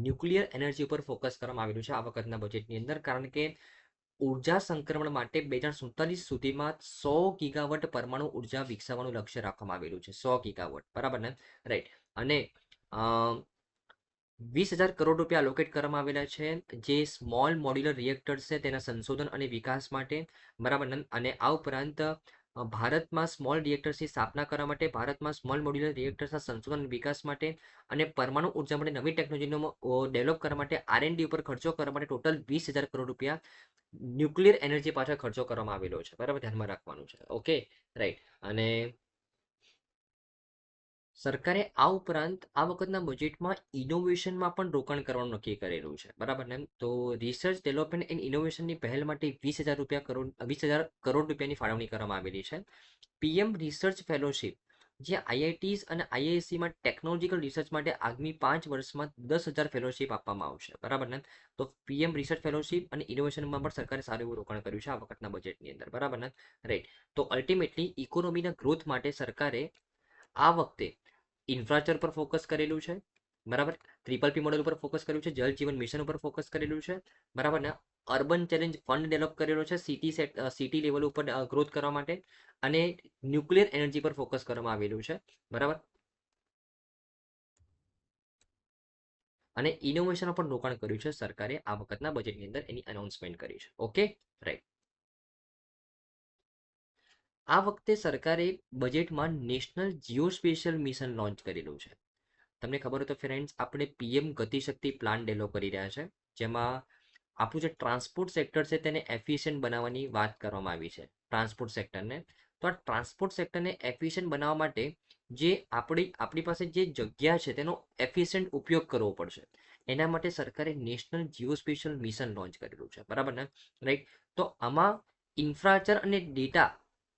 ન્યુક્લિયર એનર્જી ઉપર ફોકસ કરવામાં આવેલું છે આ વખતના બજેટની અંદર, કારણ કે ઉર્જા સંક્રમણ માટે 2047 સુધીમાં 100 ગીગાવોટ પરમાણુ ઉર્જા વિકસાવવાનું લક્ષ્ય રાખવામાં આવેલું છે. 100 ગીગાવોટ, બરાબર ને? રાઈટ. અને 20,000 કરોડ રૂપિયા એલોકેટ કરવામાં આવેલા છે જે સ્મોલ મોડ્યુલર રિએક્ટર્સ છે તેના સંશોધન અને વિકાસ માટે, બરાબર ને? અને આ ઉપરાંત ભારતમાં સ્મોલ રિએક્ટર્સની સ્થાપના કરવા માટે, ભારતમાં સ્મોલ મોડ્યુલર રિએક્ટર્સના સંશોધન અને વિકાસ માટે અને પરમાણુ ઉર્જા માટે નવી ટેકનોલોજીનો ડેવલપ કરવા માટે R&D ઉપર ખર્ચો કરવા માટે ટોટલ 20,000 કરોડ રૂપિયા ન્યુક્લિયર એનર્જી પાછળ ખર્ચો કરવામાં આવેલો છે, બરાબર? ધ્યાનમાં રાખવાનું છે. Okay, right. અને સરકારે આ ઉપરાંત આ વખતના બજેટમાં ઇનોવેશનમાં પણ રોકાણ કરવાનું નક્કી કરેલું છે, બરાબર ને? તો રિસર્ચ ડેવલપમેન્ટ એન્ડ ઇનોવેશનની પહેલ માટે 20,000 કરોડ રૂપિયાની ફાળવણી કરવામાં આવેલી છે. PM રિસર્ચ ફેલોશિપ, જે IITs અને IIScમાં ટેકનોલોજીકલ રિસર્ચ માટે આગામી 5 વર્ષમાં 10,000 ફેલોશિપ આપવામાં આવશે, બરાબર ને? તો PM રિસર્ચ ફેલોશિપ અને ઇનોવેશનમાં પણ સરકારે સારું એવું રોકાણ કર્યું છે આ વખતના બજેટની અંદર, બરાબર ને? રાઈટ. તો અલ્ટિમેટલી ઇકોનોમીના ગ્રોથ માટે સરકારે આ વખતે ઇન્ફ્રાસ્ટ્રક્ચર પર ફોકસ કરેલું છે, બરાબર? PPP મોડેલ ઉપર ફોકસ કર્યું છે, જલ જીવન મિશન ઉપર ફોકસ કરેલું છે, બરાબર ને? અર્બન ચેલેન્જ ફંડ ડેવલપ કરેલો છે સિટી લેવલ ઉપર ગ્રોથ કરવા માટે, અને ન્યુક્લિયર એનર્જી પર ફોકસ કરવામાં આવેલું છે, બરાબર? અને ઇનોવેશનમાં પણ રોકાણ કર્યું છે સરકારે આ વખતના બજેટની અંદર, એની અનાઉન્સમેન્ટ કરી છે. Okay, right. આ વખતે સરકારે બજેટમાં National Geo special mission launch કરેલું છે. તમને ખબર હોય તો ફ્રેન્ડ્સ, આપણે PM ગતિશક્તિ પ્લાન ડેવલપ કરી રહ્યા છે, જેમાં આપણું જે ટ્રાન્સપોર્ટ સેક્ટર છે તેને એફિશિયન્ટ બનાવવાની વાત કરવામાં આવી છે, ટ્રાન્સપોર્ટ સેક્ટરને. તો આ ટ્રાન્સપોર્ટ સેક્ટરને એફિશિયન્ટ બનાવવા માટે જે આપણી પાસે જે જગ્યા છે તેનો એફિશિયન્ટ ઉપયોગ કરવો પડશે. એના માટે સરકારે National Geo special mission launch કરેલું છે, બરાબર ને? રાઈટ. તો આમાં ઇન્ફ્રાસ્ટ્રક્ચર અને ડેટા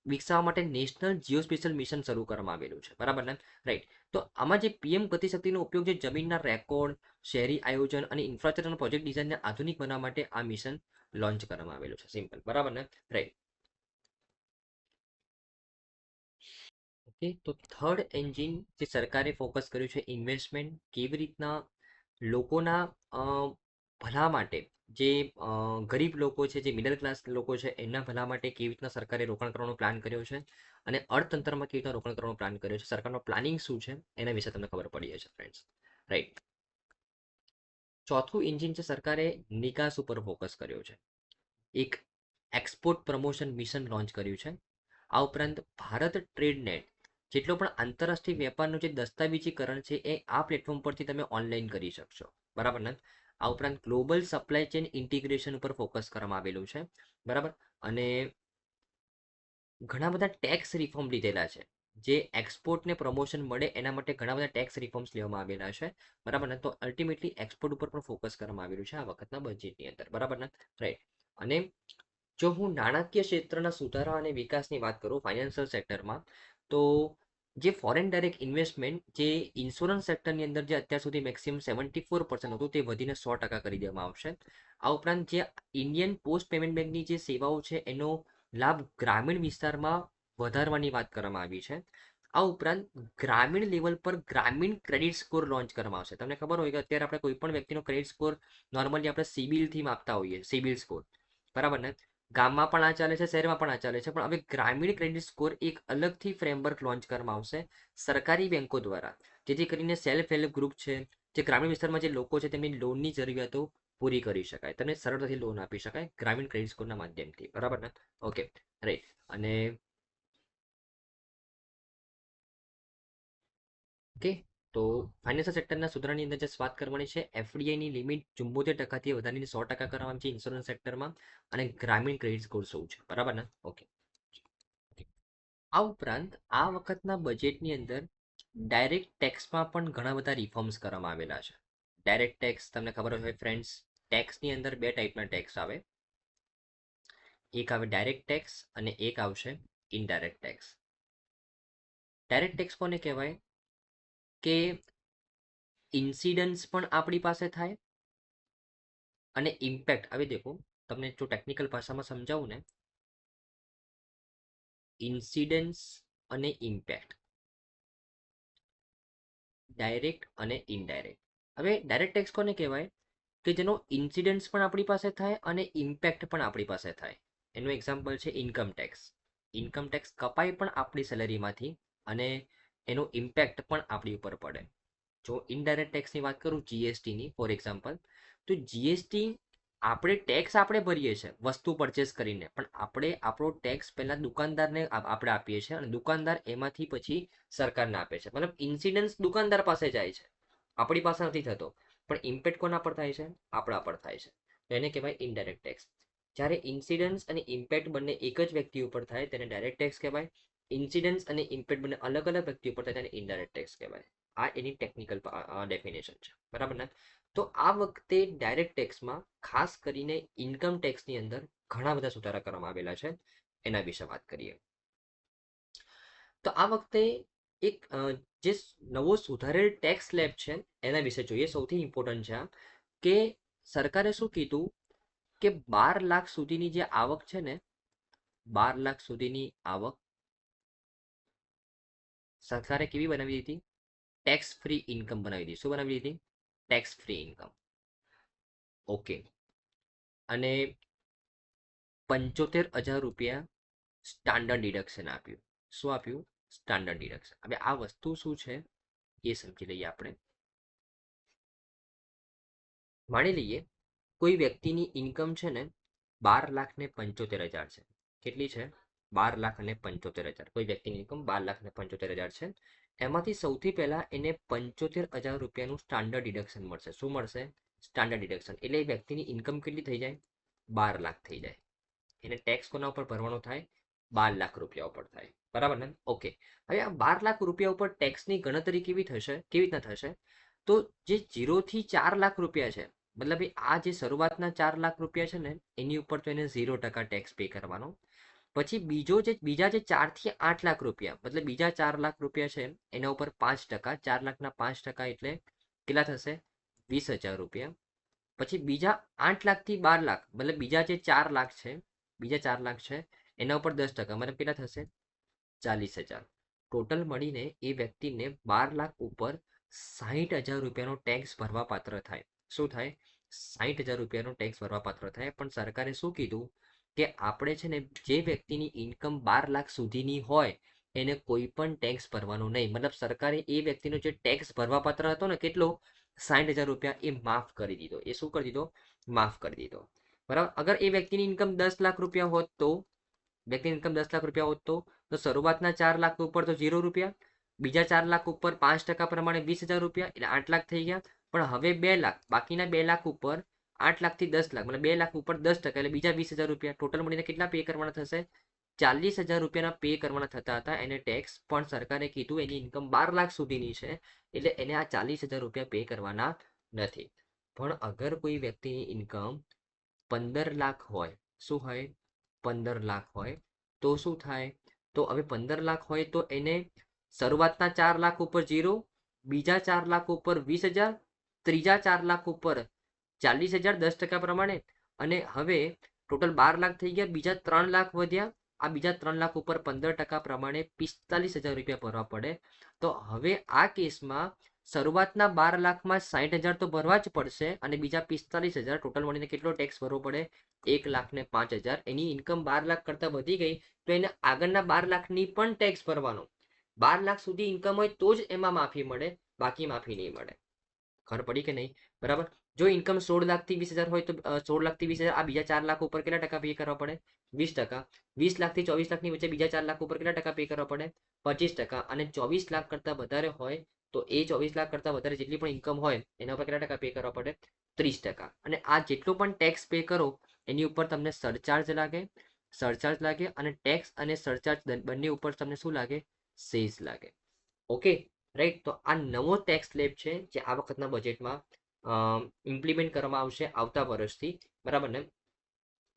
વિકસાવવા માટે નેશનલ જીઓ સ્પેશિયલ મિશન શરૂ કરવામાં આવેલું છે, બરાબર ને? રાઈટ. તો આમાં જે PM ગતિશક્તિનો ઉપયોગ છે જમીનના રેકોર્ડ, શહેરી આયોજન અને ઇન્ફ્રાસ્ટ્રક્ચર પ્રોજેક્ટ ડિઝાઇનને આધુનિક બનાવવા માટે આ મિશન લોન્ચ કરવામાં આવેલું છે. સિમ્પલ, બરાબર ને? રાઈટ. ઓકે, તો થર્ડ એન્જિન જે સરકારે ફોકસ કર્યું છે, ઇન્વેસ્ટમેન્ટ કેવી રીતના લોકોના ભલા માટે, જે ગરીબ લોકો છે, જે મિડલ ક્લાસ લોકો છે, એના ભલા માટે કેવી રીતના સરકારે રોકાણ કરવાનો પ્લાન કર્યો છે અને અર્થતંત્રમાં કેવી રીતના રોકાણ કરવાનો પ્લાન કર્યો છે, સરકારનો પ્લાનિંગ શું છે, એના વિશે તમને ખબર પડી જશે ફ્રેન્ડ્સ. રાઈટ. ચોથું એન્જિન છે, સરકારે નિકાસ ઉપર ફોકસ કર્યો છે. એક એક્સપોર્ટ પ્રમોશન મિશન લોન્ચ કર્યું છે. આ ઉપરાંત ભારત ટ્રેડ નેટ જેટલો પણ આંતરરાષ્ટ્રીય વેપારનું જે દસ્તાવેજીકરણ છે એ આ પ્લેટફોર્મ પરથી તમે ઓનલાઈન કરી શકશો, બરાબર ને? આ ઉપરાંત ગ્લોબલ સપ્લાય ચેન ઇન્ટિગ્રેશન ઉપર ફોકસ કરવામાં આવેલું છે, બરાબર? અને ઘણા બધા ટેક્સ રિફોર્મ લીધેલા છે, જે એક્સપોર્ટને પ્રમોશન મળે એના માટે ઘણા બધા ટેક્સ રિફોર્મ્સ લેવામાં આવેલા છે, બરાબર ને? તો અલ્ટિમેટલી એક્સપોર્ટ ઉપર પણ ફોકસ કરવામાં આવેલું છે આ વખતના બજેટની અંદર, બરાબર ને? રાઈટ. અને જો હું નાણાકીય ક્ષેત્રના સુધારા અને વિકાસની વાત કરું ફાઇનાન્શિયલ સેક્ટરમાં, તો જે ફોરેન ડાયરેક્ટ ઇન્વેસ્ટમેન્ટ જે ઇન્સ્યોરન્સ સેક્ટરની અંદર જે અત્યાર સુધી મેક્સિમમ 74% હતું તે વધીને 100% કરી દેવામાં આવશે. આ ઉપરાંત જે ઇન્ડિયન પોસ્ટ પેમેન્ટ બેંકની જે સેવાઓ છે એનો લાભ ગ્રામીણ વિસ્તારમાં વધારવાની વાત કરવામાં આવી છે. આ ઉપરાંત ગ્રામીણ લેવલ પર ગ્રામીણ ક્રેડિટ સ્કોર લોન્ચ કરવામાં આવશે. તમને ખબર હોય કે અત્યારે આપણે કોઈ પણ વ્યક્તિનો ક્રેડિટ સ્કોર નોર્મલી આપણે સિબિલથી માપતા હોઈએ, સિબિલ સ્કોર, બરાબર ને? ગામમાં પણ આ ચાલે છે, શહેરમાં પણ આ ચાલે છે, પણ હવે ગ્રામીણ ક્રેડિટ સ્કોર એક અલગથી ફ્રેમવર્ક લોન્ચ કરવામાં આવશે સરકારી બેંકો દ્વારા, જેથી કરીને સેલ્ફ હેલ્પ ગ્રુપ છે, જે ગ્રામીણ વિસ્તારમાં જે લોકો છે તેમની લોનની જરૂરિયાતો પૂરી કરી શકાય, તમને સરળતાથી લોન આપી શકાય ગ્રામીણ ક્રેડિટ સ્કોરના માધ્યમથી, બરાબર ને? Okay, right. અને ઓકે, તો ફાઇનાન્શિયલ સેક્ટરના સુધારાની અંદર જે વાત કરવાની છે, એફડીઆઈની લિમિટ 74% વધારીને 100% કરવામાં છે ઇન્સ્યોરન્સ સેક્ટરમાં, અને ગ્રામીણ ક્રેડિટ સ્કોર શું છે, બરાબર ને? ઓકે. આ ઉપરાંત આ વખતના બજેટની અંદર ડાયરેક્ટ ટેક્સમાં પણ ઘણા બધા રિફોર્મ્સ કરવામાં આવેલા છે. ડાયરેક્ટ ટેક્સ તમને ખબર હોય ફ્રેન્ડ્સ, ટેક્સની અંદર બે ટાઈપના ટેક્સ આવે, એક આવે ડાયરેક્ટ ટેક્સ અને એક આવશે ઇનડાયરેક્ટ ટેક્સ. ડાયરેક્ટ ટેક્સ કોને કહેવાય કે ઇન્સિડન્સ પણ આપણી પાસે થાય અને ઇમ્પેક્ટ. હવે દેખો, તમને જો ટેકનિકલ ભાષામાં સમજાવું ને, ઇન્સિડન્સ અને ઇમ્પેક્ટ, ડાયરેક્ટ અને ઇનડાયરેક્ટ. હવે ડાયરેક્ટ ટેક્સ કોને કહેવાય કે જેનો ઇન્સિડન્સ પણ આપણી પાસે થાય અને ઇમ્પેક્ટ પણ આપણી પાસે થાય. એનું એક્ઝામ્પલ છે ઇન્કમ ટેક્સ. ઇન્કમ ટેક્સ કપાય પણ આપણી સેલેરીમાંથી અને એનો ઇમ્પેક્ટ પણ આપણી ઉપર પડે. જો ઇનડાયરેક્ટ ટેક્સની વાત કરું, જીએસટીની ફોર એક્ઝામ્પલ, તો જીએસટી આપણે ભરીએ છીએ વસ્તુ પરચેસ કરીને, પણ આપણે આપણો ટેક્સ પહેલા દુકાનદારને આપણે આપીએ છીએ અને દુકાનદાર એમાંથી પછી સરકારને આપે છે. મતલબ ઇન્સિડન્સ દુકાનદાર પાસે જાય છે, આપણી પાસે નથી થતો, પણ ઇમ્પેક્ટ કોના પર થાય છે? આપણા પર થાય છે. તો એને કહેવાય ઇનડાયરેક્ટ ટેક્સ. જ્યારે ઇન્સિડન્સ અને ઇમ્પેક્ટ બંને એક જ વ્યક્તિ ઉપર થાય તેને ડાયરેક્ટ ટેક્સ કહેવાય. ઇન્સિડન્સ અને ઇમ્પેક્ટ બંને અલગ અલગ વ્યક્તિ ઉપર થાય તેને ઇનડાયરેક્ટ ટેક્સ કહેવાય. આ એની ટેકનિકલ ડેફિનેશન છે, બરાબર ને? તો આ વખતે ડાયરેક્ટ ટેક્સમાં ખાસ કરીને ઇન્કમ ટેક્સની અંદર ઘણા બધા સુધારા કરવામાં આવેલા છે, એના વિશે વાત કરીએ. તો આ વખતે એક જે નવો સુધારેલ ટેક્સ સ્લેબ છે એના વિશે જોઈએ. સૌથી ઇમ્પોર્ટન્ટ છે કે સરકારે શું કીધું કે 12 લાખ સુધીની જે આવક છે ને, 12 લાખ સુધીની આવક સરકારે કેવી બનાવી દીધી? ટેક્સ ફ્રી ઇન્કમ બનાવી દીધી. શું બનાવી દીધી? Tax free income. ઓકે. અને 75,000 રૂપિયા સ્ટાન્ડર્ડ ડિડક્શન આપ્યું. શું આપ્યું? Standard deduction. હવે આ વસ્તુ શું છે એ સમજી લઈએ આપણે. માની લઈએ કોઈ વ્યક્તિની ઇન્કમ છે ને 12,75,000 છે. કેટલી છે? 12,75,000. કોઈ વ્યક્તિની ઇન્કમ 12,75,000 છે. એમાંથી સૌથી પહેલા એને 75,000 રૂપિયાનું સ્ટાન્ડર્ડ ડિડક્શન મળશે. શું મળશે? Standard deduction. એટલે એ વ્યક્તિની ઇન્કમ કેટલી થઈ જાય? 12 લાખ થઈ જાય. એને ટેક્સ કોના ઉપર ભરવાનો થાય? 12 લાખ રૂપિયા ઉપર થાય, બરાબર ને? ઓકે. હવે આ 12 લાખ રૂપિયા ઉપર ટેક્સની ગણતરી કેવી રીતના થશે? તો જે 0 થી 4 લાખ રૂપિયા છે, મતલબ આ જે શરૂઆતના 4 લાખ રૂપિયા છે ને, એની ઉપર તો એને 0% ટેક્સ પે કરવાનો. પછી બીજા જે 4 થી 8 લાખ રૂપિયા, મતલબ બીજા 4 લાખ રૂપિયા છે એના ઉપર 5%. 4 લાખના 5% એટલે કેટલા થશે? 20,000 રૂપિયા. પછી બીજા 8 લાખથી 12 લાખ, મતલબ બીજા જે 4 લાખ છે એના ઉપર 10%, મતલબ કેટલા થશે? 40,000. ટોટલ મળીને એ વ્યક્તિને 12 લાખ ઉપર 60,000 રૂપિયાનો ટેક્સ ભરવા પાત્ર થાય. શું થાય? 60,000 રૂપિયાનો ટેક્સ ભરવા પાત્ર થાય. પણ સરકારે શું કીધું કે આપણે છે ને, જે વ્યક્તિની ઇન્કમ 12 લાખ સુધીની હોય એને કોઈ પણ ટેક્સ ભરવાનો નહીં. મતલબ સરકારે એ વ્યક્તિનો જે ટેક્સ ભરવા પાત્ર હતો ને, કેટલો? 60,000 રૂપિયા, એ માફ કરી દીધો. એ શું કરી દીધો? માફ કરી દીધો, બરાબર. અગર એ વ્યક્તિની ઇન્કમ 10 લાખ રૂપિયા હોત તો, વ્યક્તિની ઇન્કમ 10 લાખ રૂપિયા હોત તો શરૂઆતના 4 લાખ ઉપર તો 0 રૂપિયા, બીજા 4 લાખ ઉપર 5% પ્રમાણે 20,000 રૂપિયા, એટલે 8 લાખ થઈ ગયા. પણ હવે 2 લાખ, બાકીના 2 લાખ ઉપર 8 લાખથી 10 લાખ, મતલબ 2 લાખ ઉપર 10%, એટલે બીજા 20,000 રૂપિયા. ટોટલ મળીને કેટલા પે કરવાના થશે? 40,000 રૂપિયાના પે કરવાના થતા હતા એને ટેક્સ. પણ સરકારે કીધું એની ઇન્કમ 12 લાખ સુધીની છે એટલે એને આ 40,000 રૂપિયા પે કરવાના નથી. પણ અગર કોઈ વ્યક્તિની ઇન્કમ 15 લાખ હોય, શું હોય? 15 લાખ હોય તો શું થાય? તો હવે 15 લાખ હોય તો એને શરૂઆતના 4 લાખ ઉપર 0, બીજા 4 લાખ ઉપર 20,000, ત્રીજા 4 લાખ ઉપર 40,000 10% પ્રમાણે, અને હવે ટોટલ 12 લાખ થઈ ગયા. બીજા 3 લાખ વધ્યા, આ બીજા 3 લાખ ઉપર 15% પ્રમાણે 45,000 રૂપિયા ભરવા પડે. તો હવે આ કેસમાં શરૂઆતના 12 લાખમાં 60,000 તો ભરવા જ પડશે અને બીજા 45,000 ટોટલ મળીને કેટલો ટેક્સ ભરવો પડે? 1,05,000. એની ઇન્કમ 12 લાખ કરતા વધી ગઈ તો એને આગળના 12 લાખની પણ ટેક્સ ભરવાનો. 12 લાખ સુધી ઇન્કમ હોય તો જ એમાં માફી મળે, બાકી માફી નહીં મળે. ખબર પડી કે નહીં? બરાબર. જો ઇન્કમ 16 લાખથી 20,000 હોય તો 16 લાખથી 20,000 આ બીજા 4 લાખ ઉપર કેટલા ટકા પે કરવા પડે? 20%. 20 લાખથી 24 લાખની વચ્ચે બીજા 4 લાખ ઉપર કેટલા ટકા પે કરવા પડે? 25%. અને 24 લાખ કરતા વધારે હોય તો એ 24 લાખ કરતા વધારે જેટલી પણ ઇન્કમ હોય એના ઉપર કેટલા ટકા પે કરવા પડે? 30%. અને આ જેટલો પણ ટેક્સ પે કરો એની ઉપર તમને સરચાર્જ લાગે અને ટેક્સ અને સરચાર્જ બંને ઉપર તમને શું લાગે? સેસ લાગે. Okay, right. તો આ નવો ટેક્સ સ્લેબ છે જે આ વખતના બજેટમાં ઇમ્પ્લિમેન્ટ કરવામાં આવશે આવતા વર્ષથી. બરાબર ને?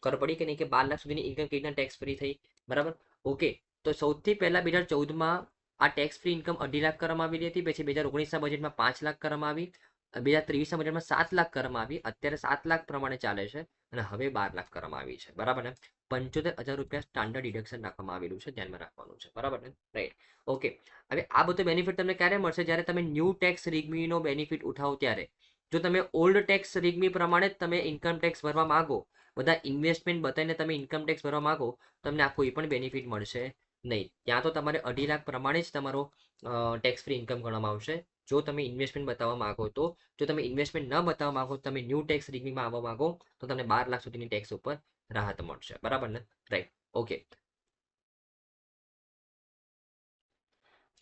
ખબર પડી કે નહીં કે 12 લાખ સુધીની ઇન્કમ કેવી રીતના ટેક્સ ફ્રી થઈ? બરાબર. ઓકે, તો સૌથી પહેલા 2014માં આ ટેક્સ ફ્રી ઇન્કમ 2.5 લાખ કરવામાં આવેલી હતી. પછી 2019ના બજેટમાં 5 લાખ કરવામાં આવી. 2023ના બજેટમાં 7 લાખ કરવામાં આવી. અત્યારે 7 લાખ પ્રમાણે ચાલે છે અને હવે 12 લાખ કરવામાં આવી છે. બરાબર ને? 75,000 રૂપિયા સ્ટાન્ડર્ડ ડિડક્શન રાખવામાં આવેલું છે, ધ્યાનમાં રાખવાનું છે. બરાબર ને? રાઈટ. ઓકે, હવે આ બધો બેનિફિટ તમને ક્યારે મળશે? જ્યારે તમે ન્યૂ ટેક્સ રિગમીનો બેનિફિટ ઉઠાવો ત્યારે. જો તમે ઓલ્ડ ટેક્સ રિગમી પ્રમાણે જ તમે ઇન્કમ ટેક્સ ભરવા માંગો, બધા ઇન્વેસ્ટમેન્ટ બતાવીને તમે ઇન્કમ ટેક્સ ભરવા માંગો, તમને આ કોઈ પણ બેનિફિટ મળશે નહીં. ત્યાં તો તમારે 2.5 લાખ પ્રમાણે જ તમારો ટેક્સ ફ્રી ઇન્કમ ગણવામાં આવશે. જો તમે ઇન્વેસ્ટમેન્ટ બતાવવા માંગો તો. જો તમે ઇન્વેસ્ટમેન્ટ ન બતાવવા માંગો, તમે ન્યૂ ટેક્સ રિગમીમાં આવવા માંગો તો તમને 12 લાખ સુધીની ટેક્સ ઉપર રાહત મળશે. બરાબર ને? રાઈટ. ઓકે,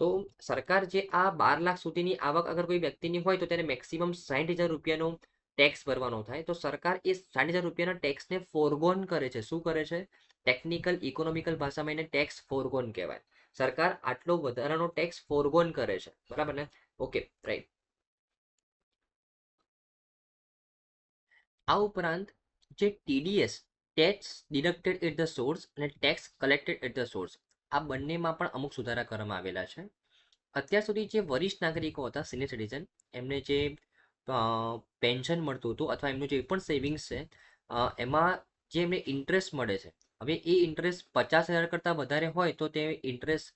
તો સરકાર જે આ 12 લાખ સુધીની આવક અગર કોઈ વ્યક્તિની હોય તો તેને મેક્સિમમ 60,000 રૂપિયાનો ટેક્સ ભરવાનો થાય. તો સરકાર એ 60,000 રૂપિયાના ટેક્સને ફોરગોન કરે છે. શું કરે છે? ટેકનિકલ ઇકોનોમિકલ ભાષામાં એને ટેક્સ ફોરગોન કહેવાય. સરકાર આટલો વધારાનો ટેક્સ ફોરગોન કરે છે. બરાબર ને? Okay, right. આ ઉપરાંત જે TDS, tax deducted at the source, અને tax collected at the source, આ બંનેમાં પણ અમુક સુધારા કરવામાં આવેલા છે. અત્યાર સુધી જે વરિષ્ઠ નાગરિકો હતા, સિનિયર સિટીઝન, એમને જે પેન્શન મળતું હતું અથવા એમનું જે પણ સેવિંગ્સ છે એમાં જે એમને ઇન્ટરેસ્ટ મળે છે, હવે એ ઇન્ટરેસ્ટ 50,000 કરતાં વધારે હોય તો તે ઇન્ટરેસ્ટ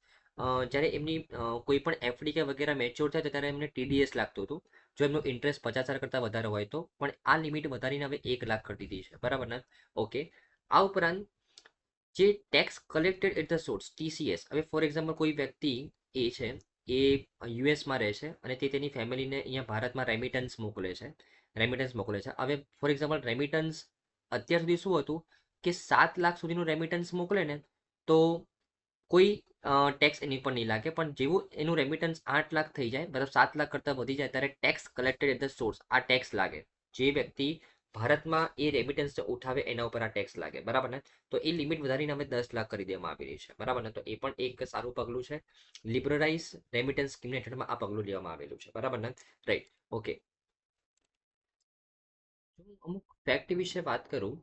જ્યારે એમની કોઈ પણ એફડી કે વગેરે મેચ્યોર થાય તો ત્યારે એમને ટીડીએસ લાગતું હતું. જો એમનો ઇન્ટરેસ્ટ 50,000 કરતાં વધારે હોય તો. પણ આ લિમિટ વધારીને હવે 1 લાખ કરી દીધી છે. બરાબર ને? ઓકે. આ ઉપરાંત જે tax collected at the source, TCS, હવે ફોર એક્ઝામ્પલ કોઈ વ્યક્તિ એ છે એ યુએસમાં રહે છે અને તે તેની ફેમિલીને અહીંયા ભારતમાં રેમિટન્સ મોકલે છે. હવે ફોર એક્ઝામ્પલ રેમિટન્સ અત્યાર સુધી શું હતું કે 7 લાખ સુધીનું રેમિટન્સ મોકલે ને તો કોઈ ટેક્સ એની પર નહીં લાગે. પણ જેવું એનું રેમિટન્સ 8 લાખ થઈ જાય, મતલબ 7 લાખ કરતાં વધી જાય, ત્યારે tax collected at the source આ ટેક્સ લાગે. જે વ્યક્તિ ભારતમાં એ રેમિટન્સ ઉઠાવે એના ઉપર આ ટેક્સ લાગે. બરાબર ને? તો એ લિમિટ વધારીને હવે 10 લાખ કરી દેવામાં આવેલી છે. બરાબર ને? તો એ પણ એક સારું પગલું છે. લિબરલાઇઝ રેમિટન્સ સ્કીમ હેઠળમાં આ પગલું લેવામાં આવેલું છે. બરાબર ને? રાઈટ. ઓકે, અમુક ફેક્ટ વિશે વાત કરું,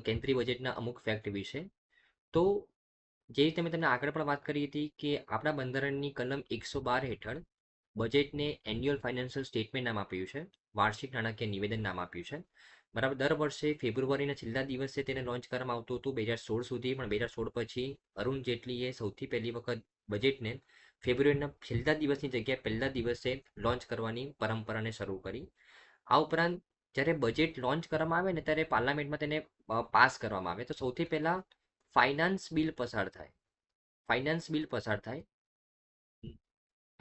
કેન્દ્રીય બજેટના અમુક ફેક્ટ વિશે, તો જે રીતે મેં તમને આગળ પણ વાત કરી હતી કે આપણા બંધારણની કલમ 112 હેઠળ બજેટને એન્યુઅલ ફાઇનાન્શિયલ સ્ટેટમેન્ટ નામ આપ્યું છે, વાર્ષિક નાણાકીય નિવેદન નામ આપ્યું છે. બરાબર. દર વર્ષે ફેબ્રુઆરીના છેલ્લા દિવસે તેને લોન્ચ કરવામાં આવતું હતું 2016 સુધી. પણ 2016 પછી અરુણ જેટલીએ સૌથી પહેલી વખત બજેટને ફેબ્રુઆરીના છેલ્લા દિવસની જગ્યાએ પહેલા દિવસે લોન્ચ કરવાની પરંપરાને શરૂ કરી. આ ઉપરાંત જ્યારે બજેટ લોન્ચ કરવામાં આવે ને ત્યારે પાર્લામેન્ટમાં તેને પાસ કરવામાં આવે તો સૌથી પહેલા ફાઇનાન્સ બિલ પસાર થાય. ફાઇનાન્સ બિલ પસાર થાય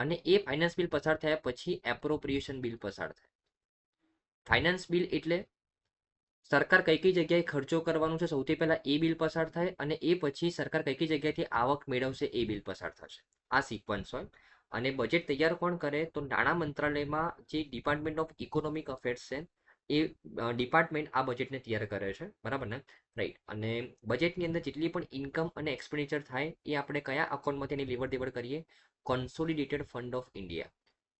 અને એ ફાઇનાન્સ બિલ પસાર થયા પછી એપ્રોપ્રિએશન બિલ પસાર થાય. ફાઇનાન્સ બિલ એટલે સરકાર કઈ કઈ જગ્યાએ ખર્ચો કરવાનું છે, સૌથી પહેલા એ બિલ પસાર થાય અને એ પછી સરકાર કઈ કઈ જગ્યાએથી આવક મેળવશે એ બિલ પસાર થશે. આ સિક્વન્સ હોય. અને બજેટ તૈયાર કોણ કરે? તો નાણાં મંત્રાલયમાં જે ડિપાર્ટમેન્ટ ઓફ ઇકોનોમિક અફેર્સ છે એ ડિપાર્ટમેન્ટ આ બજેટને તૈયાર કરે છે. બરાબર ને? રાઈટ. અને બજેટની અંદર જેટલી પણ ઇન્કમ અને એક્સપેન્ડિચર થાય એ આપણે કયા અકાઉન્ટમાંથી એની લેવડ દેવડ કરીએ? Consolidated fund of India.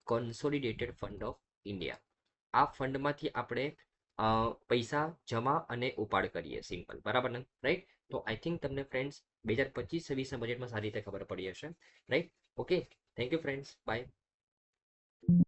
Consolidated fund of India. આ ફંડમાંથી આપણે પૈસા જમા અને ઉપાડ કરીએ. સિમ્પલ. બરાબર ને? રાઈટ. તો આઈ થિંક તમને ફ્રેન્ડ્સ 2025-26ના બજેટમાં સારી રીતે ખબર પડી હશે. Right. Okay, thank you friends. By.